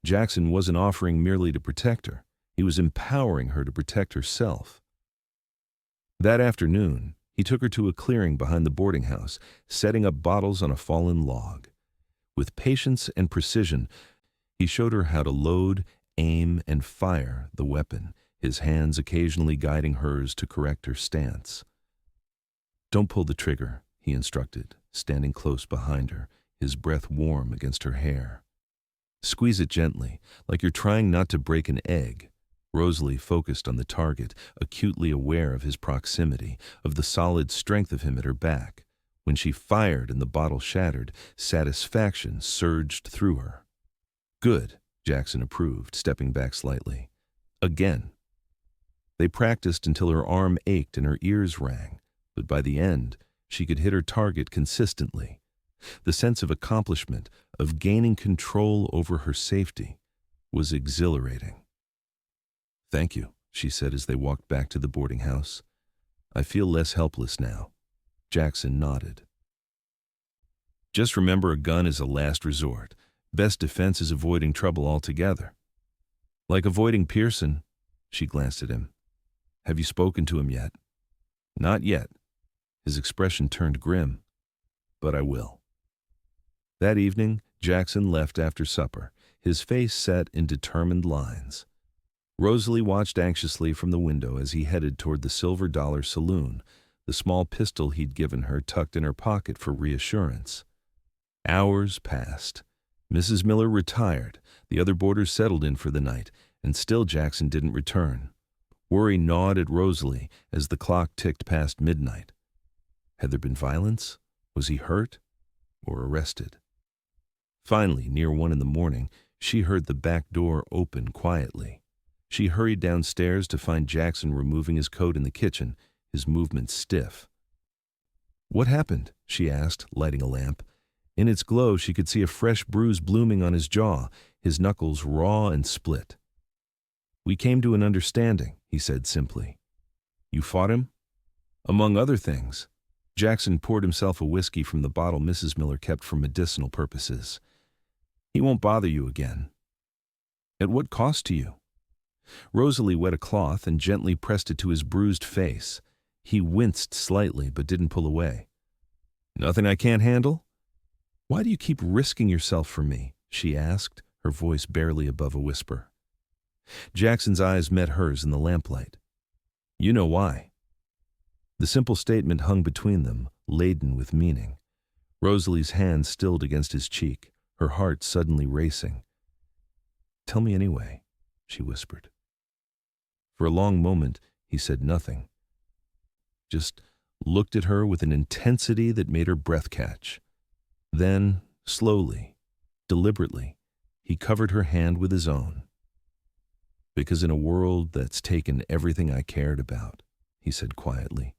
Jackson wasn't offering merely to protect her. He was empowering her to protect herself. That afternoon, he took her to a clearing behind the boarding house, setting up bottles on a fallen log. With patience and precision, he showed her how to load, aim, and fire the weapon, his hands occasionally guiding hers to correct her stance. "Don't pull the trigger," he instructed, standing close behind her, his breath warm against her hair. "Squeeze it gently, like you're trying not to break an egg." Rosalie focused on the target, acutely aware of his proximity, of the solid strength of him at her back. When she fired and the bottle shattered, satisfaction surged through her. Good, Jackson approved, stepping back slightly. Again. They practiced until her arm ached and her ears rang, but by the end, she could hit her target consistently. The sense of accomplishment, of gaining control over her safety, was exhilarating. "Thank you," she said as they walked back to the boarding house. "I feel less helpless now." Jackson nodded. "Just remember, a gun is a last resort. Best defense is avoiding trouble altogether." "Like avoiding Pearson." She glanced at him. "Have you spoken to him yet?" "Not yet." His expression turned grim. "But I will." That evening, Jackson left after supper, his face set in determined lines. Rosalie watched anxiously from the window as he headed toward the Silver Dollar Saloon, the small pistol he'd given her tucked in her pocket for reassurance. Hours passed. Mrs. Miller retired, the other boarders settled in for the night, and still Jackson didn't return. Worry gnawed at Rosalie as the clock ticked past midnight. Had there been violence? Was he hurt? Or arrested? Finally, near 1 a.m, she heard the back door open quietly. She hurried downstairs to find Jackson removing his coat in the kitchen, his movements stiff. "What happened?" she asked, lighting a lamp. In its glow, she could see a fresh bruise blooming on his jaw, his knuckles raw and split. "We came to an understanding," he said simply. "You fought him?" "Among other things." Jackson poured himself a whiskey from the bottle Mrs. Miller kept for medicinal purposes. "He won't bother you again." "At what cost to you?" Rosalie wet a cloth and gently pressed it to his bruised face. He winced slightly but didn't pull away. "Nothing I can't handle?" "Why do you keep risking yourself for me?" she asked, her voice barely above a whisper. Jackson's eyes met hers in the lamplight. "You know why." The simple statement hung between them, laden with meaning. Rosalie's hand stilled against his cheek, her heart suddenly racing. "Tell me anyway," she whispered. For a long moment, he said nothing. Just looked at her with an intensity that made her breath catch. Then, slowly, deliberately, he covered her hand with his own. "Because in a world that's taken everything I cared about," he said quietly,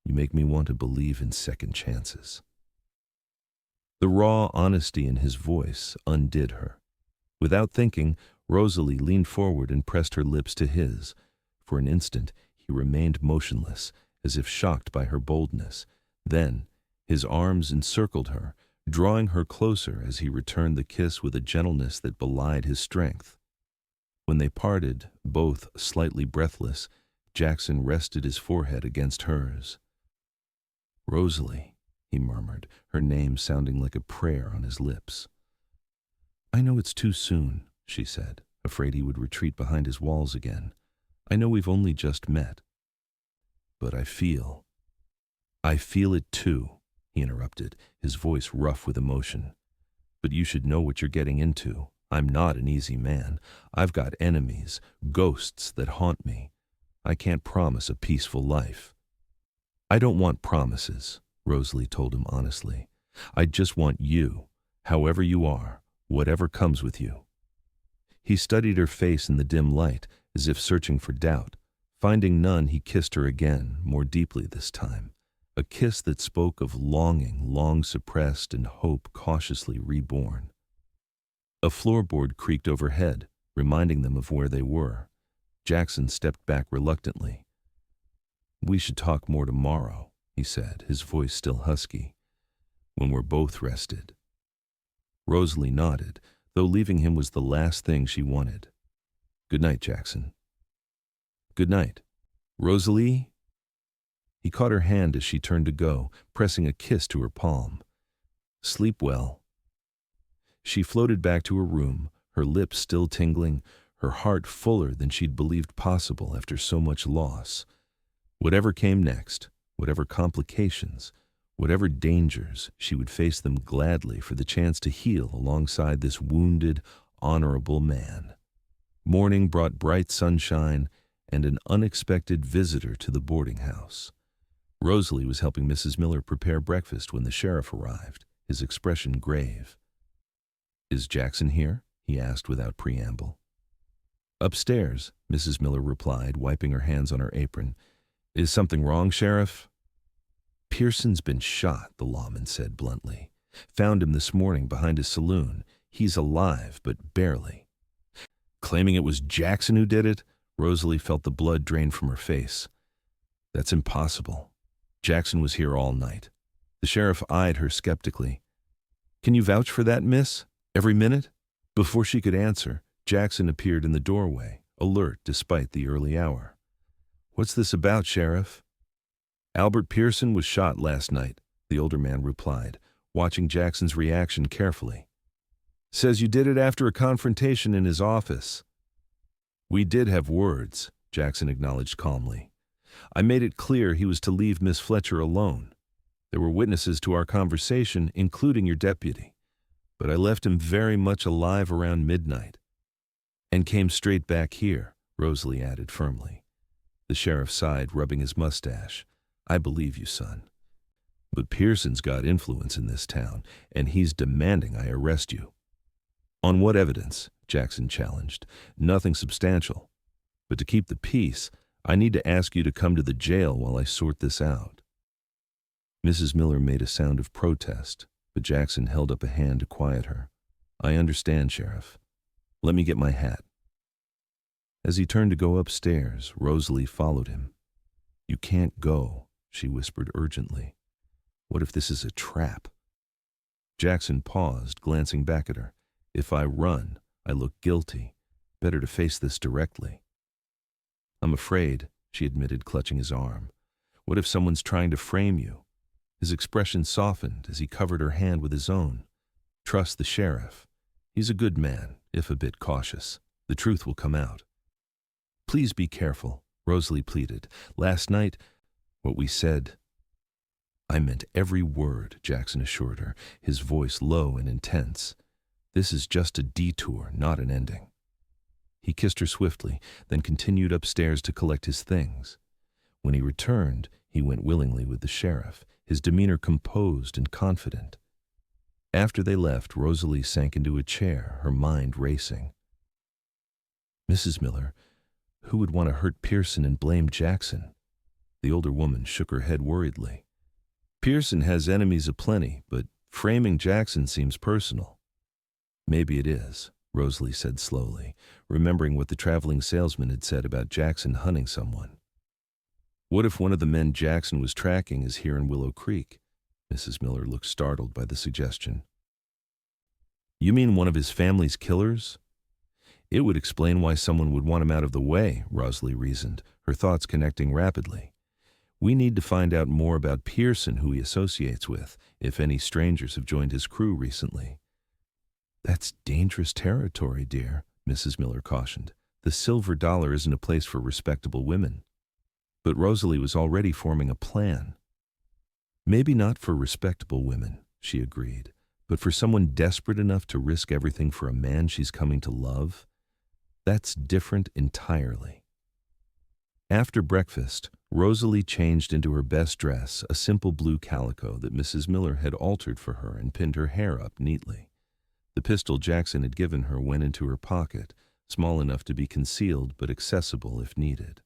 "you make me want to believe in second chances." The raw honesty in his voice undid her. Without thinking, Rosalie leaned forward and pressed her lips to his. For an instant, he remained motionless, as if shocked by her boldness. Then, his arms encircled her, drawing her closer as he returned the kiss with a gentleness that belied his strength. When they parted, both slightly breathless, Jackson rested his forehead against hers. "Rosalie," he murmured, her name sounding like a prayer on his lips. "I know it's too soon," she said, afraid he would retreat behind his walls again. "I know we've only just met. But I feel it too," he interrupted, his voice rough with emotion. "But you should know what you're getting into. I'm not an easy man. I've got enemies, ghosts that haunt me. I can't promise a peaceful life." "I don't want promises," Rosalie told him honestly. "I just want you, however you are, whatever comes with you." He studied her face in the dim light, as if searching for doubt. Finding none, he kissed her again, more deeply this time. A kiss that spoke of longing long suppressed and hope cautiously reborn. A floorboard creaked overhead, reminding them of where they were. Jackson stepped back reluctantly. "We should talk more tomorrow," he said, his voice still husky, "when we're both rested." Rosalie nodded, though leaving him was the last thing she wanted. "Good night, Jackson." "Good night. Rosalie?" He caught her hand as she turned to go, pressing a kiss to her palm. "Sleep well." She floated back to her room, her lips still tingling, her heart fuller than she'd believed possible after so much loss. Whatever came next, whatever complications, whatever dangers, she would face them gladly for the chance to heal alongside this wounded, honorable man. Morning brought bright sunshine and an unexpected visitor to the boarding house. Rosalie was helping Mrs. Miller prepare breakfast when the sheriff arrived, his expression grave. "Is Jackson here?" he asked without preamble. "Upstairs," Mrs. Miller replied, wiping her hands on her apron. "Is something wrong, Sheriff?" "Pearson's been shot," the lawman said bluntly. "Found him this morning behind his saloon. He's alive, but barely." "Claiming it was Jackson who did it?" Rosalie felt the blood drain from her face. "That's impossible. Jackson was here all night." The sheriff eyed her skeptically. "Can you vouch for that, miss? Every minute?" Before she could answer, Jackson appeared in the doorway, alert despite the early hour. "What's this about, Sheriff?" "Albert Pearson was shot last night," the older man replied, watching Jackson's reaction carefully. "Says you did it after a confrontation in his office." "We did have words," Jackson acknowledged calmly. "I made it clear he was to leave Miss Fletcher alone. There were witnesses to our conversation, including your deputy. But I left him very much alive around midnight." "And came straight back here," Rosalie added firmly. The sheriff sighed, rubbing his mustache. "I believe you, son. But Pearson's got influence in this town, and he's demanding I arrest you." "On what evidence?" Jackson challenged. "Nothing substantial. But to keep the peace, I need to ask you to come to the jail while I sort this out." Mrs. Miller made a sound of protest, but Jackson held up a hand to quiet her. "I understand, Sheriff. Let me get my hat." As he turned to go upstairs, Rosalie followed him. "You can't go," she whispered urgently. "What if this is a trap?" Jackson paused, glancing back at her. "If I run, I look guilty. Better to face this directly." "I'm afraid," she admitted, clutching his arm. "What if someone's trying to frame you?" His expression softened as he covered her hand with his own. "Trust the sheriff. He's a good man, if a bit cautious. The truth will come out." "Please be careful," Rosalie pleaded. "Last night, what we said—" "I meant every word," Jackson assured her, his voice low and intense. "This is just a detour, not an ending." He kissed her swiftly, then continued upstairs to collect his things. When he returned, he went willingly with the sheriff, his demeanor composed and confident. After they left, Rosalie sank into a chair, her mind racing. "Mrs. Miller, who would want to hurt Pearson and blame Jackson?" The older woman shook her head worriedly. "Pearson has enemies aplenty, but framing Jackson seems personal." "Maybe it is," Rosalie said slowly, remembering what the traveling salesman had said about Jackson hunting someone. "What if one of the men Jackson was tracking is here in Willow Creek?" Mrs. Miller looked startled by the suggestion. "You mean one of his family's killers?" "It would explain why someone would want him out of the way," Rosalie reasoned, her thoughts connecting rapidly. "We need to find out more about Pearson, who he associates with, if any strangers have joined his crew recently." "That's dangerous territory, dear," Mrs. Miller cautioned. "The Silver Dollar isn't a place for respectable women." But Rosalie was already forming a plan. "Maybe not for respectable women," she agreed, "but for someone desperate enough to risk everything for a man she's coming to love? That's different entirely." After breakfast, Rosalie changed into her best dress, a simple blue calico that Mrs. Miller had altered for her, and pinned her hair up neatly. The pistol Jackson had given her went into her pocket, small enough to be concealed but accessible if needed.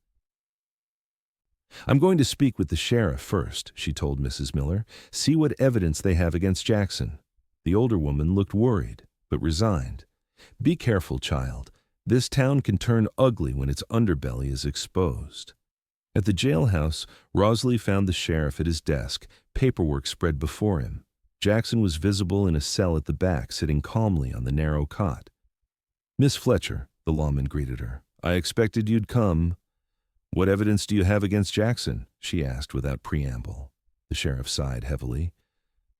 "I'm going to speak with the sheriff first," she told Mrs. Miller. "See what evidence they have against Jackson." The older woman looked worried, but resigned. "Be careful, child. This town can turn ugly when its underbelly is exposed." At the jailhouse, Rosalie found the sheriff at his desk, paperwork spread before him. Jackson was visible in a cell at the back, sitting calmly on the narrow cot. "Miss Fletcher," the lawman greeted her, "I expected you'd come." "What evidence do you have against Jackson?" she asked without preamble. The sheriff sighed heavily.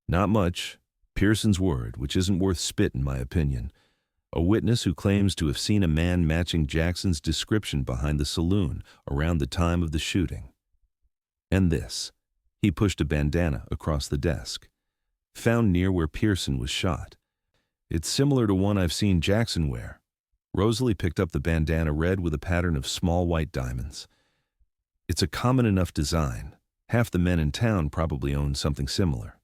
"Not much. Pearson's word, which isn't worth spit in my opinion. A witness who claims to have seen a man matching Jackson's description behind the saloon around the time of the shooting. And this." He pushed a bandana across the desk. "Found near where Pearson was shot. It's similar to one I've seen Jackson wear." Rosalie picked up the bandana, red with a pattern of small white diamonds. "It's a common enough design. Half the men in town probably owned something similar.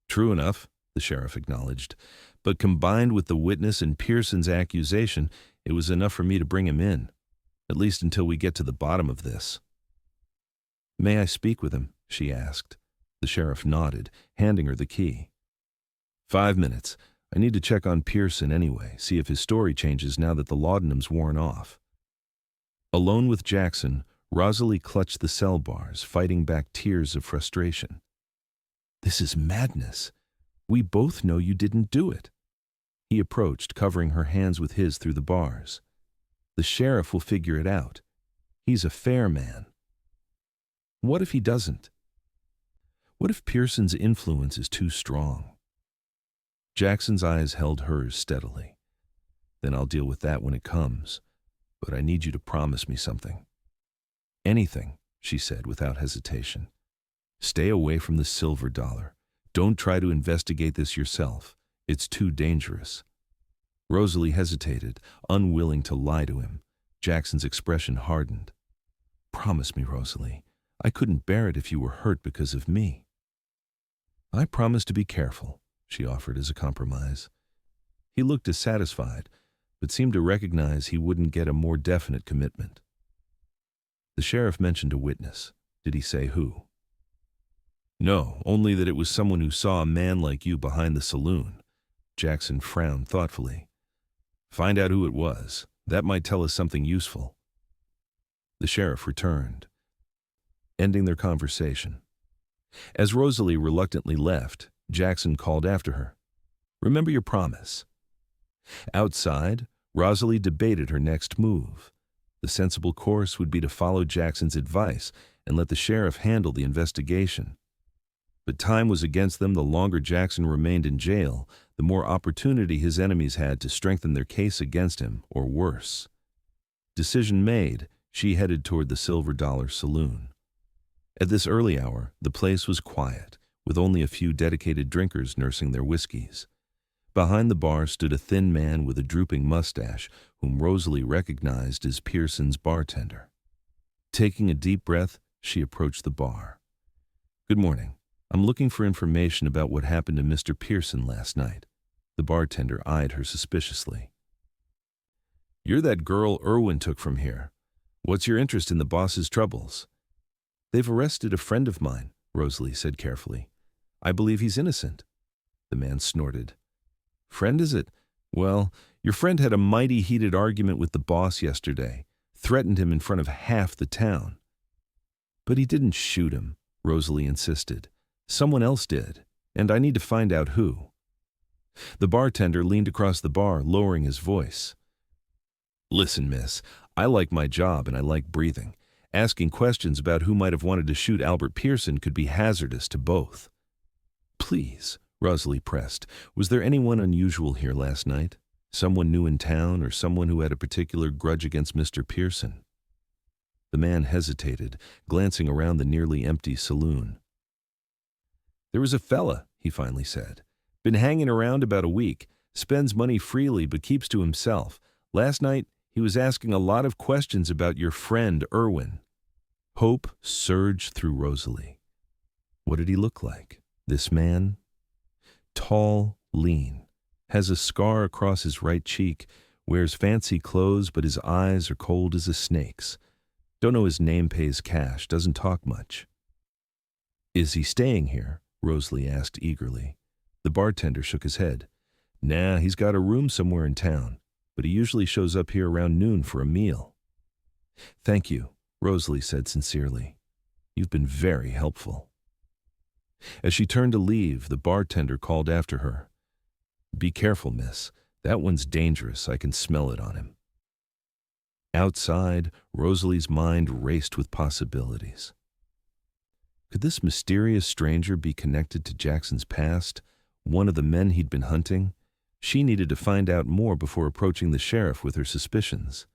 True enough, the sheriff acknowledged, but combined with the witness and Pearson's accusation, it was enough for me to bring him in, at least until we get to the bottom of this. May I speak with him? She asked. The sheriff nodded, handing her the key. 5 minutes. I need to check on Pearson anyway, see if his story changes now that the laudanum's worn off. Alone with Jackson, Rosalie clutched the cell bars, fighting back tears of frustration. This is madness. We both know you didn't do it. He approached, covering her hands with his through the bars. The sheriff will figure it out. He's a fair man. What if he doesn't? What if Pearson's influence is too strong? Jackson's eyes held hers steadily. Then I'll deal with that when it comes. But I need you to promise me something. Anything, she said without hesitation. Stay away from the silver dollar. Don't try to investigate this yourself. It's too dangerous. Rosalie hesitated, unwilling to lie to him. Jackson's expression hardened. Promise me, Rosalie. I couldn't bear it if you were hurt because of me. I promise to be careful, she offered as a compromise. He looked dissatisfied, but seemed to recognize he wouldn't get a more definite commitment. The sheriff mentioned a witness. Did he say who? No, only that it was someone who saw a man like you behind the saloon. Jackson frowned thoughtfully. Find out who it was. That might tell us something useful. The sheriff returned, ending their conversation. As Rosalie reluctantly left, Jackson called after her. Remember your promise. Outside, Rosalie debated her next move. The sensible course would be to follow Jackson's advice and let the sheriff handle the investigation. But time was against them. The longer Jackson remained in jail, the more opportunity his enemies had to strengthen their case against him, or worse. Decision made, she headed toward the Silver Dollar Saloon. At this early hour, the place was quiet, with only a few dedicated drinkers nursing their whiskeys. Behind the bar stood a thin man with a drooping mustache, whom Rosalie recognized as Pearson's bartender. Taking a deep breath, she approached the bar. Good morning. I'm looking for information about what happened to Mr. Pearson last night. The bartender eyed her suspiciously. You're that girl Irwin took from here. What's your interest in the boss's troubles? They've arrested a friend of mine, Rosalie said carefully. I believe he's innocent. The man snorted. Friend, is it? Well, your friend had a mighty heated argument with the boss yesterday, threatened him in front of half the town. But he didn't shoot him, Rosalie insisted. Someone else did, and I need to find out who. The bartender leaned across the bar, lowering his voice. Listen, miss, I like my job and I like breathing. Asking questions about who might have wanted to shoot Albert Pearson could be hazardous to both. Please, Rosalie pressed, was there anyone unusual here last night? Someone new in town or someone who had a particular grudge against Mr. Pearson? The man hesitated, glancing around the nearly empty saloon. There was a fella, he finally said. Been hanging around about a week, spends money freely but keeps to himself. Last night, he was asking a lot of questions about your friend, Irwin. Hope surged through Rosalie. What did he look like, this man? Tall, lean, has a scar across his right cheek, wears fancy clothes but his eyes are cold as a snake's. Don't know his name, pays cash, doesn't talk much. Is he staying here? Rosalie asked eagerly. The bartender shook his head. Nah, he's got a room somewhere in town, but he usually shows up here around noon for a meal. Thank you, Rosalie said sincerely. You've been very helpful. As she turned to leave, the bartender called after her. Be careful, miss. That one's dangerous. I can smell it on him. Outside, Rosalie's mind raced with possibilities. Could this mysterious stranger be connected to Jackson's past, one of the men he'd been hunting? She needed to find out more before approaching the sheriff with her suspicions.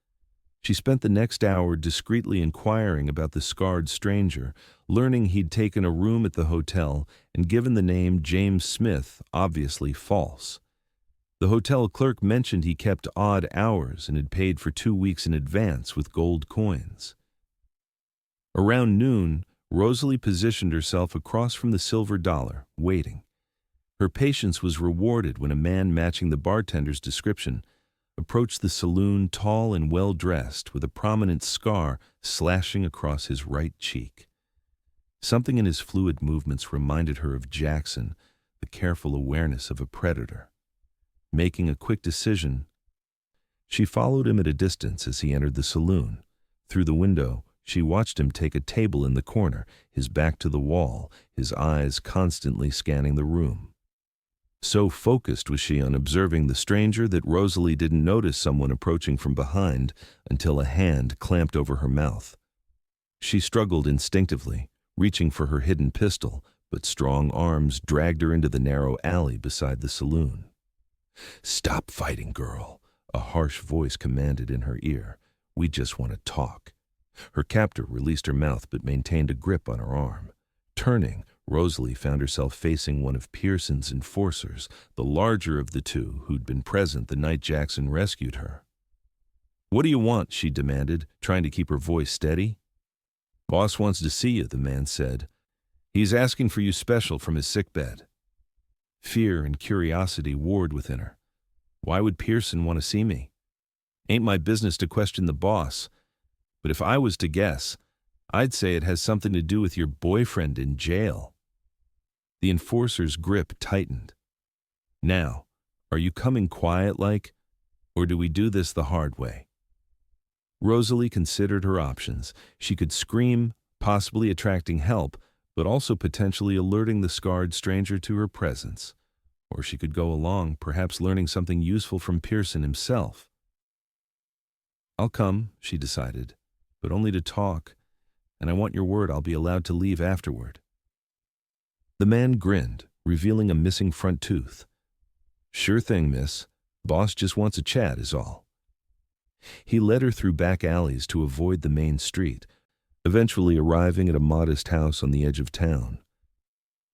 She spent the next hour discreetly inquiring about the scarred stranger, learning he'd taken a room at the hotel and given the name James Smith, obviously false. The hotel clerk mentioned he kept odd hours and had paid for 2 weeks in advance with gold coins. Around noon, Rosalie positioned herself across from the silver dollar, waiting. Her patience was rewarded when a man matching the bartender's description approached the saloon tall and well-dressed with a prominent scar slashing across his right cheek. Something in his fluid movements reminded her of Jackson, the careful awareness of a predator. Making a quick decision, she followed him at a distance as he entered the saloon. Through the window, she watched him take a table in the corner, his back to the wall, his eyes constantly scanning the room. So focused was she on observing the stranger that Rosalie didn't notice someone approaching from behind until a hand clamped over her mouth. She struggled instinctively, reaching for her hidden pistol, but strong arms dragged her into the narrow alley beside the saloon. "Stop fighting, girl," a harsh voice commanded in her ear. "We just want to talk." Her captor released her mouth but maintained a grip on her arm. Turning, Rosalie found herself facing one of Pearson's enforcers, the larger of the two who'd been present the night Jackson rescued her. "What do you want?" she demanded, trying to keep her voice steady. "Boss wants to see you," the man said. "He's asking for you special from his sickbed." Fear and curiosity warred within her. Why would Pearson want to see me? Ain't my business to question the boss, but if I was to guess, I'd say it has something to do with your boyfriend in jail. The enforcer's grip tightened. "Now, are you coming quiet-like, or do we do this the hard way?" Rosalie considered her options. She could scream, possibly attracting help, but also potentially alerting the scarred stranger to her presence. Or she could go along, perhaps learning something useful from Pearson himself. "I'll come," she decided, "but only to talk, and I want your word I'll be allowed to leave afterward." The man grinned, revealing a missing front tooth. "Sure thing, miss. Boss just wants a chat is all." He led her through back alleys to avoid the main street, eventually arriving at a modest house on the edge of town.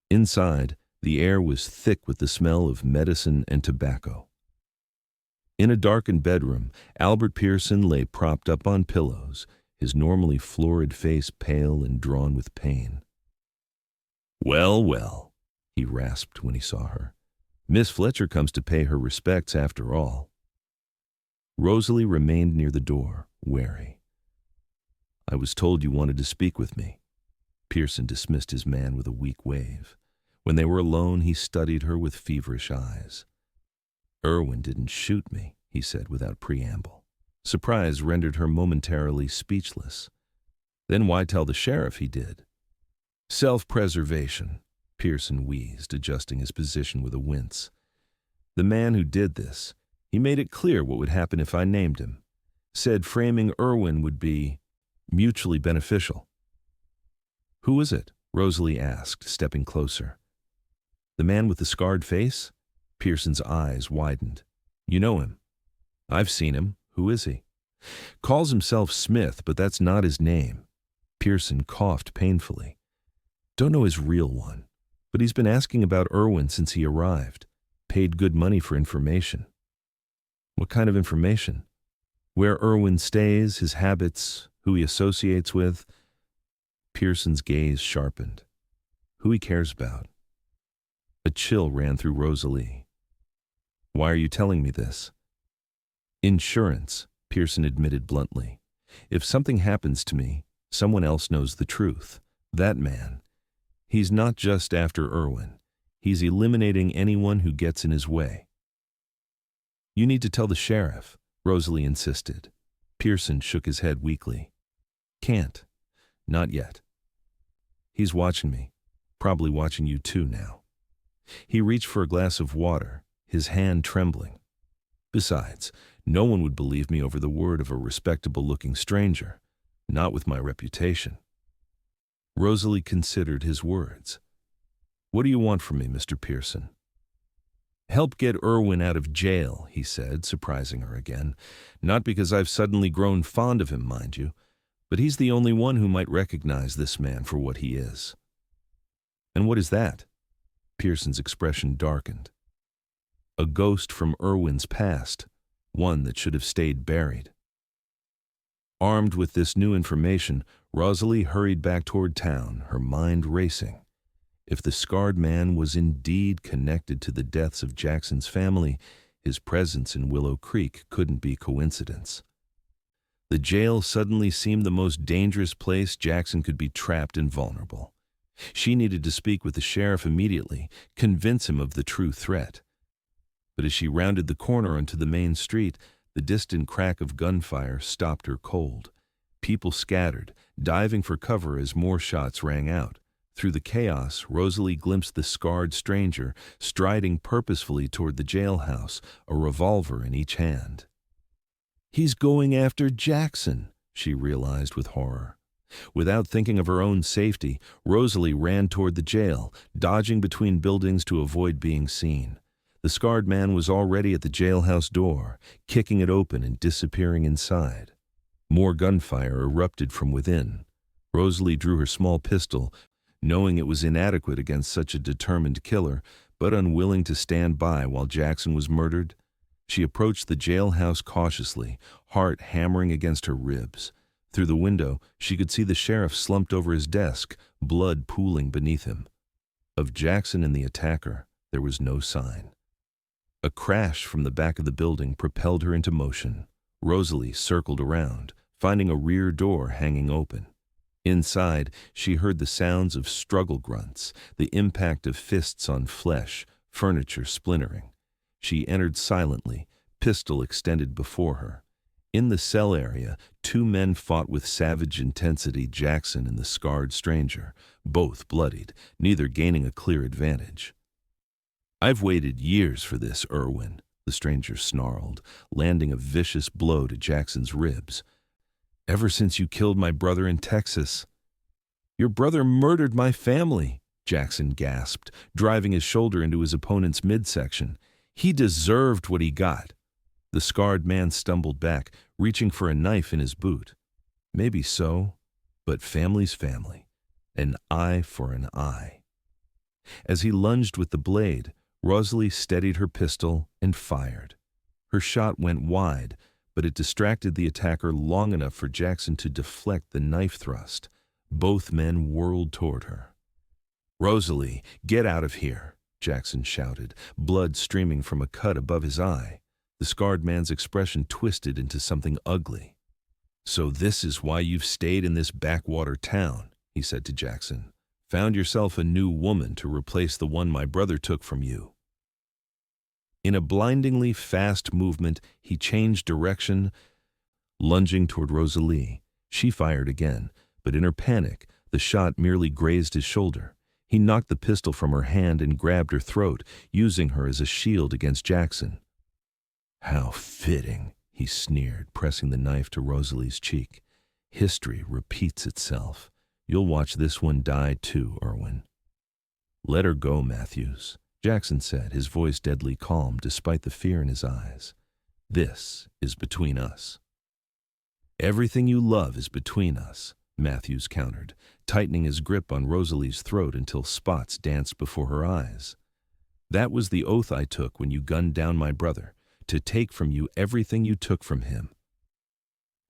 Inside, the air was thick with the smell of medicine and tobacco. In a darkened bedroom, Albert Pearson lay propped up on pillows, his normally florid face pale and drawn with pain. "Well, well," he rasped when he saw her. "Miss Fletcher comes to pay her respects after all." Rosalie remained near the door, wary. "I was told you wanted to speak with me." Pearson dismissed his man with a weak wave. When they were alone, he studied her with feverish eyes. "Irwin didn't shoot me," he said without preamble. Surprise rendered her momentarily speechless. "Then why tell the sheriff he did?" "Self-preservation," Pearson wheezed, adjusting his position with a wince. "The man who did this, he made it clear what would happen if I named him. Said framing Irwin would be mutually beneficial." "Who is it?" Rosalie asked, stepping closer. "The man with the scarred face?" Pearson's eyes widened. "You know him?" "I've seen him. Who is he?" "Calls himself Smith, but that's not his name." Pearson coughed painfully. "Don't know his real one, but he's been asking about Irwin since he arrived. Paid good money for information." "What kind of information?" "Where Irwin stays, his habits, who he associates with." Pearson's gaze sharpened. "Who he cares about." A chill ran through Rosalie. "Why are you telling me this?" "Insurance," Pearson admitted bluntly. "If something happens to me, someone else knows the truth. That man, he's not just after Irwin. He's eliminating anyone who gets in his way." "You need to tell the sheriff," Rosalie insisted. Pearson shook his head weakly. "Can't. Not yet. He's watching me. Probably watching you too now." He reached for a glass of water, his hand trembling. "Besides, no one would believe me over the word of a respectable-looking stranger. Not with my reputation." Rosalie considered his words. "What do you want from me, Mr. Pearson?" "Help get Irwin out of jail," he said, surprising her again. "Not because I've suddenly grown fond of him, mind you, but he's the only one who might recognize this man for what he is." "And what is that?" Pearson's expression darkened. "A ghost from Irwin's past, one that should have stayed buried." Armed with this new information, Rosalie hurried back toward town, her mind racing. If the scarred man was indeed connected to the deaths of Jackson's family, his presence in Willow Creek couldn't be coincidence. The jail suddenly seemed the most dangerous place Jackson could be trapped and vulnerable. She needed to speak with the sheriff immediately, convince him of the true threat. But as she rounded the corner onto the main street, the distant crack of gunfire stopped her cold. People scattered, diving for cover as more shots rang out. Through the chaos, Rosalie glimpsed the scarred stranger striding purposefully toward the jailhouse, a revolver in each hand. "He's going after Jackson," she realized with horror. Without thinking of her own safety, Rosalie ran toward the jail, dodging between buildings to avoid being seen. The scarred man was already at the jailhouse door, kicking it open and disappearing inside. More gunfire erupted from within. Rosalie drew her small pistol, knowing it was inadequate against such a determined killer, but unwilling to stand by while Jackson was murdered. She approached the jailhouse cautiously, heart hammering against her ribs. Through the window, she could see the sheriff slumped over his desk, blood pooling beneath him. Of Jackson and the attacker, there was no sign. A crash from the back of the building propelled her into motion. Rosalie circled around, finding a rear door hanging open. Inside, she heard the sounds of struggle grunts, the impact of fists on flesh, furniture splintering. She entered silently, pistol extended before her. In the cell area, two men fought with savage intensity, Jackson and the scarred stranger, both bloodied, neither gaining a clear advantage. "I've waited years for this, Irwin," the stranger snarled, landing a vicious blow to Jackson's ribs. "Ever since you killed my brother in Texas." "Your brother murdered my family," Jackson gasped, driving his shoulder into his opponent's midsection. "He deserved what he got." The scarred man stumbled back, reaching for a knife in his boot. Maybe so, but family's family. An eye for an eye. As he lunged with the blade, Rosalie steadied her pistol and fired. Her shot went wide, but it distracted the attacker long enough for Jackson to deflect the knife thrust. Both men whirled toward her. "Rosalie, get out of here," Jackson shouted, blood streaming from a cut above his eye. The scarred man's expression twisted into something ugly. "So this is why you've stayed in this backwater town," he said to Jackson. "Found yourself a new woman to replace the one my brother took from you." In a blindingly fast movement, he changed direction, lunging toward Rosalie. She fired again, but in her panic, the shot merely grazed his shoulder. He knocked the pistol from her hand and grabbed her throat, using her as a shield against Jackson. "How fitting," he sneered, pressing the knife to Rosalie's cheek. "History repeats itself. You'll watch this one die too, Irwin." "Let her go, Matthews," Jackson said, his voice deadly calm despite the fear in his eyes. "This is between us." "Everything you love is between us," Matthews countered, tightening his grip on Rosalie's throat until spots danced before her eyes. "That was the oath I took when you gunned down my brother, to take from you everything you took from him."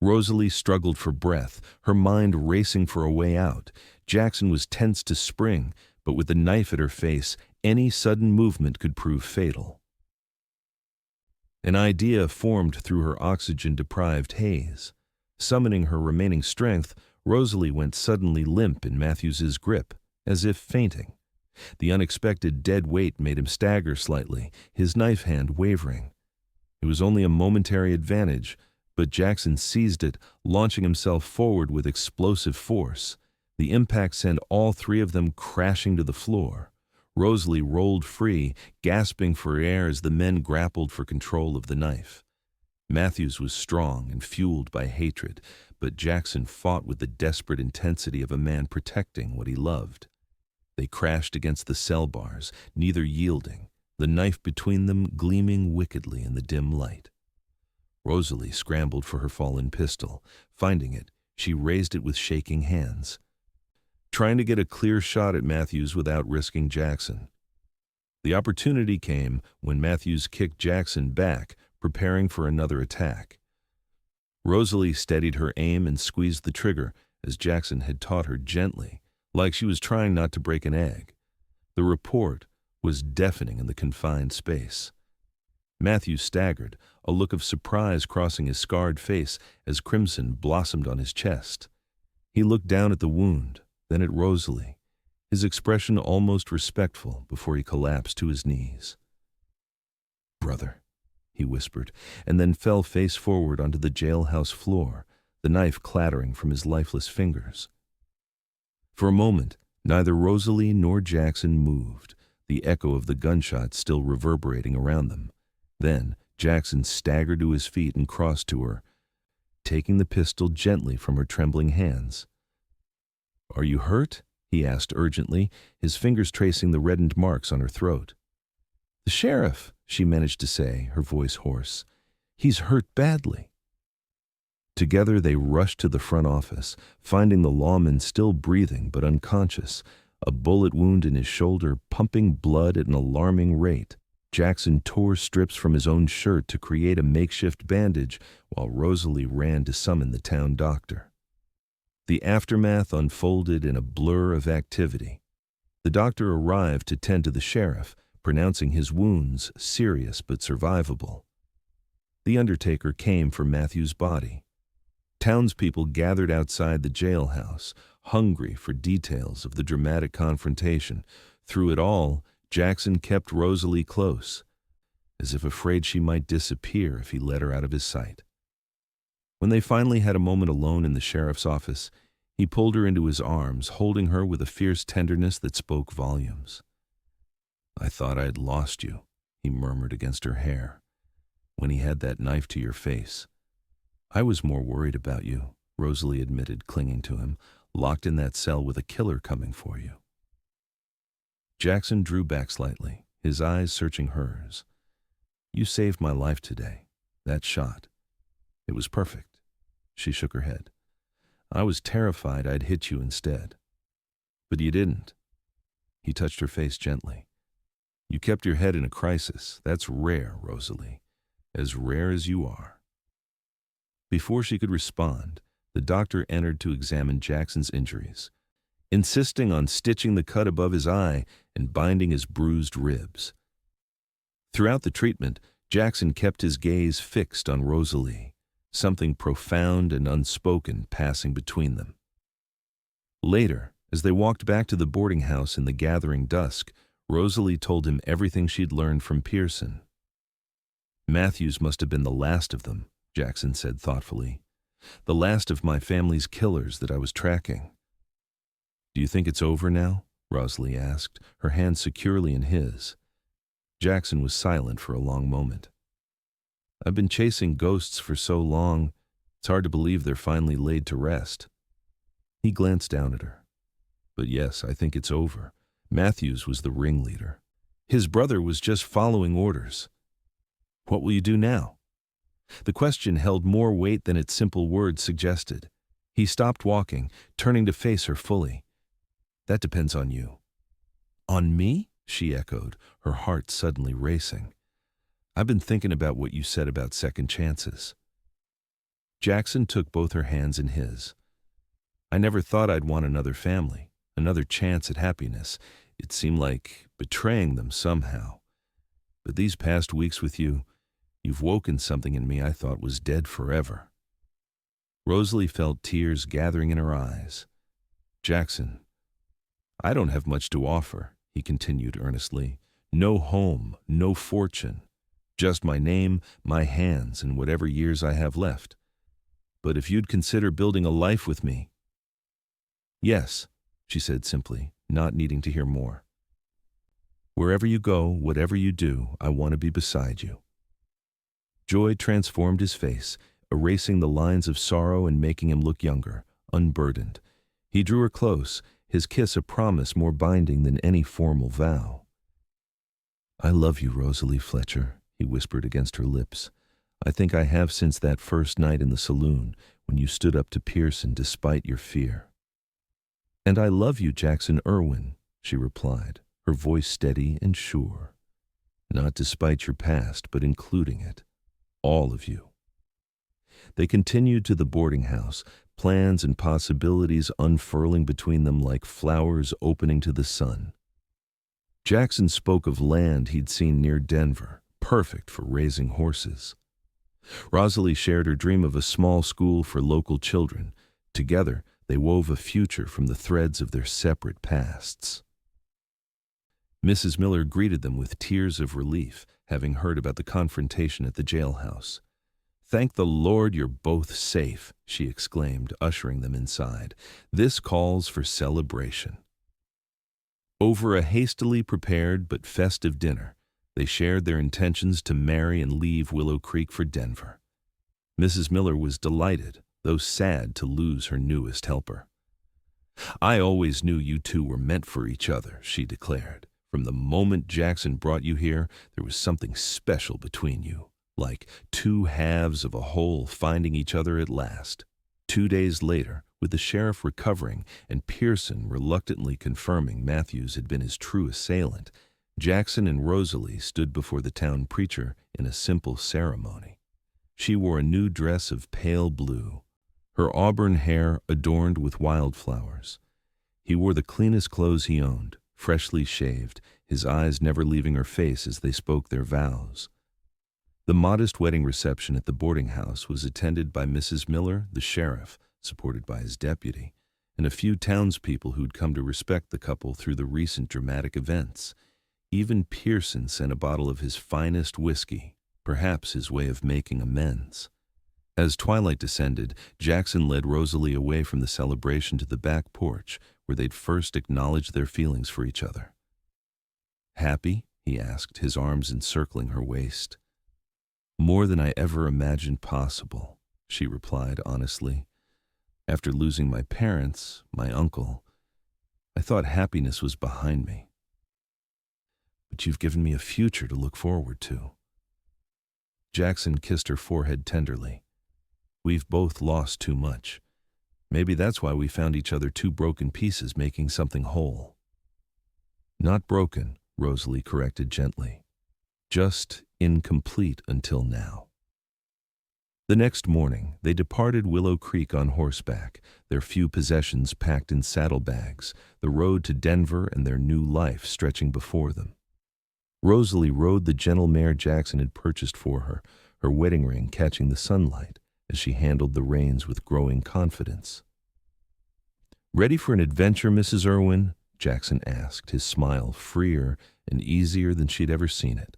Rosalie struggled for breath, her mind racing for a way out. Jackson was tense to spring, but with the knife at her face, any sudden movement could prove fatal. An idea formed through her oxygen-deprived haze. Summoning her remaining strength, Rosalie went suddenly limp in Matthews's grip, as if fainting. The unexpected dead weight made him stagger slightly, his knife hand wavering. It was only a momentary advantage, but Jackson seized it, launching himself forward with explosive force. The impact sent all three of them crashing to the floor. Rosalie rolled free, gasping for air as the men grappled for control of the knife. Matthews was strong and fueled by hatred, but Jackson fought with the desperate intensity of a man protecting what he loved. They crashed against the cell bars, neither yielding, the knife between them gleaming wickedly in the dim light. Rosalie scrambled for her fallen pistol. Finding it, she raised it with shaking hands, trying to get a clear shot at Matthews without risking Jackson. The opportunity came when Matthews kicked Jackson back, preparing for another attack. Rosalie steadied her aim and squeezed the trigger, as Jackson had taught her gently, like she was trying not to break an egg. The report was deafening in the confined space. Matthew staggered, a look of surprise crossing his scarred face as crimson blossomed on his chest. He looked down at the wound, then at Rosalie, his expression almost respectful before he collapsed to his knees. "Brother," he whispered, and then fell face forward onto the jailhouse floor, the knife clattering from his lifeless fingers. For a moment, neither Rosalie nor Jackson moved, the echo of the gunshot still reverberating around them. Then Jackson staggered to his feet and crossed to her, taking the pistol gently from her trembling hands. "Are you hurt?" he asked urgently, his fingers tracing the reddened marks on her throat. "The sheriff," she managed to say, her voice hoarse. "He's hurt badly." Together they rushed to the front office, finding the lawman still breathing but unconscious, a bullet wound in his shoulder pumping blood at an alarming rate. Jackson tore strips from his own shirt to create a makeshift bandage, while Rosalie ran to summon the town doctor. The aftermath unfolded in a blur of activity. The doctor arrived to tend to the sheriff, pronouncing his wounds serious but survivable. The undertaker came for Matthew's body. Townspeople gathered outside the jailhouse, hungry for details of the dramatic confrontation. Through it all, Jackson kept Rosalie close, as if afraid she might disappear if he let her out of his sight. When they finally had a moment alone in the sheriff's office, he pulled her into his arms, holding her with a fierce tenderness that spoke volumes. "I thought I had lost you," he murmured against her hair, "when he had that knife to your face." "I was more worried about you," Rosalie admitted, clinging to him, "locked in that cell with a killer coming for you." Jackson drew back slightly, his eyes searching hers. "You saved my life today. That shot. It was perfect." She shook her head. "I was terrified I'd hit you instead. But you didn't." He touched her face gently. "You kept your head in a crisis. That's rare, Rosalie. As rare as you are." Before she could respond, the doctor entered to examine Jackson's injuries, insisting on stitching the cut above his eye and binding his bruised ribs. Throughout the treatment, Jackson kept his gaze fixed on Rosalie, something profound and unspoken passing between them. Later, as they walked back to the boarding house in the gathering dusk, Rosalie told him everything she'd learned from Pearson. "Matthews must have been the last of them," Jackson said thoughtfully. "The last of my family's killers that I was tracking." "Do you think it's over now?" Rosalie asked, her hand securely in his. Jackson was silent for a long moment. "I've been chasing ghosts for so long, it's hard to believe they're finally laid to rest." He glanced down at her. "But yes, I think it's over. Matthews was the ringleader. His brother was just following orders. What will you do now?" The question held more weight than its simple words suggested. He stopped walking, turning to face her fully. "That depends on you." "On me?" she echoed, her heart suddenly racing. "I've been thinking about what you said about second chances." Jackson took both her hands in his. "I never thought I'd want another family, another chance at happiness. It seemed like betraying them somehow. But these past weeks with you, you've woken something in me I thought was dead forever." Rosalie felt tears gathering in her eyes. "Jackson, I don't have much to offer," he continued earnestly. "No home, no fortune. Just my name, my hands, and whatever years I have left. But if you'd consider building a life with me—" "Yes," she said simply, not needing to hear more. "Wherever you go, whatever you do, I want to be beside you." Joy transformed his face, erasing the lines of sorrow and making him look younger, unburdened. He drew her close, his kiss a promise more binding than any formal vow. "I love you, Rosalie Fletcher," he whispered against her lips. "I think I have since that first night in the saloon when you stood up to Pearson despite your fear." "And I love you, Jackson Irwin," she replied, her voice steady and sure. "Not despite your past, but including it. All of you." They continued to the boarding house, plans and possibilities unfurling between them like flowers opening to the sun. Jackson spoke of land he'd seen near Denver, perfect for raising horses. Rosalie shared her dream of a small school for local children. Together, they wove a future from the threads of their separate pasts. Mrs. Miller greeted them with tears of relief, having heard about the confrontation at the jailhouse. "Thank the Lord you're both safe," she exclaimed, ushering them inside. "This calls for celebration." Over a hastily prepared but festive dinner, they shared their intentions to marry and leave Willow Creek for Denver. Mrs. Miller was delighted, though sad to lose her newest helper. "I always knew you two were meant for each other," she declared. "From the moment Jackson brought you here, there was something special between you, like two halves of a whole finding each other at last." 2 days later, with the sheriff recovering and Pearson reluctantly confirming Matthews had been his true assailant, Jackson and Rosalie stood before the town preacher in a simple ceremony. She wore a new dress of pale blue, her auburn hair adorned with wildflowers. He wore the cleanest clothes he owned, freshly shaved, his eyes never leaving her face as they spoke their vows. The modest wedding reception at the boarding house was attended by Mrs. Miller, the sheriff, supported by his deputy, and a few townspeople who'd come to respect the couple through the recent dramatic events. Even Pearson sent a bottle of his finest whiskey, perhaps his way of making amends. As twilight descended, Jackson led Rosalie away from the celebration to the back porch, where they'd first acknowledged their feelings for each other. "Happy?" he asked, his arms encircling her waist. "More than I ever imagined possible," she replied honestly. "After losing my parents, my uncle, I thought happiness was behind me. But you've given me a future to look forward to." Jackson kissed her forehead tenderly. "We've both lost too much. Maybe that's why we found each other two broken pieces making something whole." "Not broken," Rosalie corrected gently. "Just incomplete until now." The next morning, they departed Willow Creek on horseback, their few possessions packed in saddlebags, the road to Denver and their new life stretching before them. Rosalie rode the gentle mare Jackson had purchased for her, her wedding ring catching the sunlight as she handled the reins with growing confidence. "Ready for an adventure, Mrs. Irwin?" Jackson asked, his smile freer and easier than she'd ever seen it.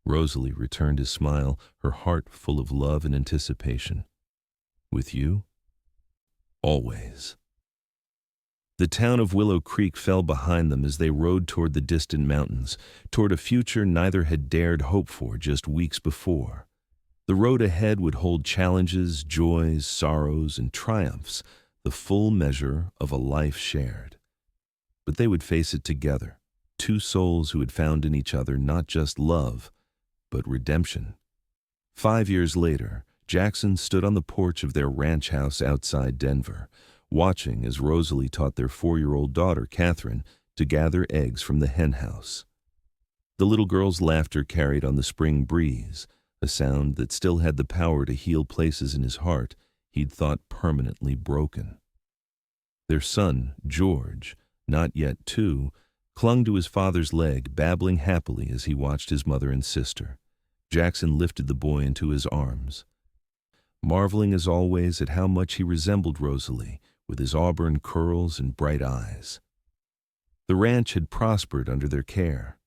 Rosalie returned his smile, her heart full of love and anticipation. "With you? Always." The town of Willow Creek fell behind them as they rode toward the distant mountains, toward a future neither had dared hope for just weeks before. The road ahead would hold challenges, joys, sorrows, and triumphs, the full measure of a life shared. But they would face it together, two souls who had found in each other not just love, but redemption. 5 years later, Jackson stood on the porch of their ranch house outside Denver, watching as Rosalie taught their 4-year-old daughter, Catherine, to gather eggs from the hen house. The little girl's laughter carried on the spring breeze, a sound that still had the power to heal places in his heart he'd thought permanently broken. Their son, George, not yet 2, clung to his father's leg, babbling happily as he watched his mother and sister. Jackson lifted the boy into his arms, marveling as always at how much he resembled Rosalie, with his auburn curls and bright eyes. The ranch had prospered under their care.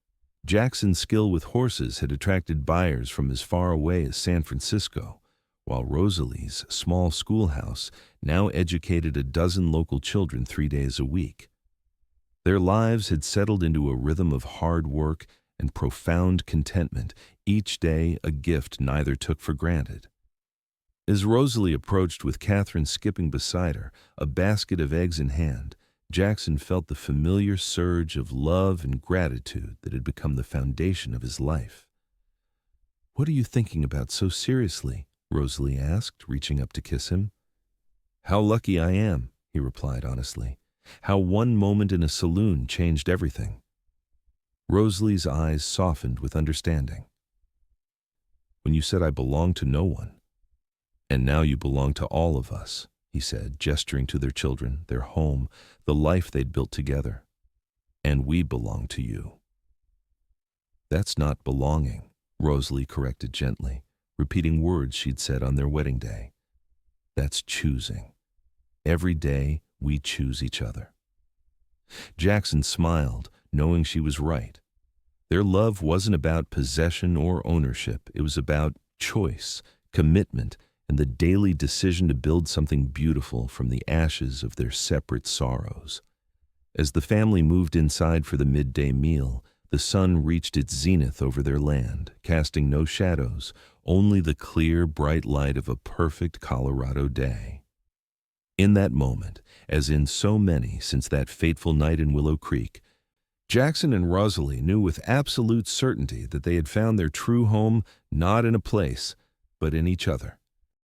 Jackson's skill with horses had attracted buyers from as far away as San Francisco, while Rosalie's small schoolhouse now educated a dozen local children 3 days a week. Their lives had settled into a rhythm of hard work and profound contentment, each day a gift neither took for granted. As Rosalie approached with Catherine skipping beside her, a basket of eggs in hand, Jackson felt the familiar surge of love and gratitude that had become the foundation of his life. "What are you thinking about so seriously?" Rosalie asked, reaching up to kiss him. "How lucky I am," he replied honestly. "How one moment in a saloon changed everything." Rosalie's eyes softened with understanding. "When you said I belonged to no one." "And now you belong to all of us," he said, gesturing to their children, their home, the life they'd built together. "And we belong to you." "That's not belonging," Rosalie corrected gently, repeating words she'd said on their wedding day. "That's choosing. Every day we choose each other." Jackson smiled, knowing she was right. Their love wasn't about possession or ownership. It was about choice, commitment, and the daily decision to build something beautiful from the ashes of their separate sorrows. As the family moved inside for the midday meal, the sun reached its zenith over their land, casting no shadows, only the clear, bright light of a perfect Colorado day. In that moment, as in so many since that fateful night in Willow Creek, Jackson and Rosalie knew with absolute certainty that they had found their true home not in a place, but in each other.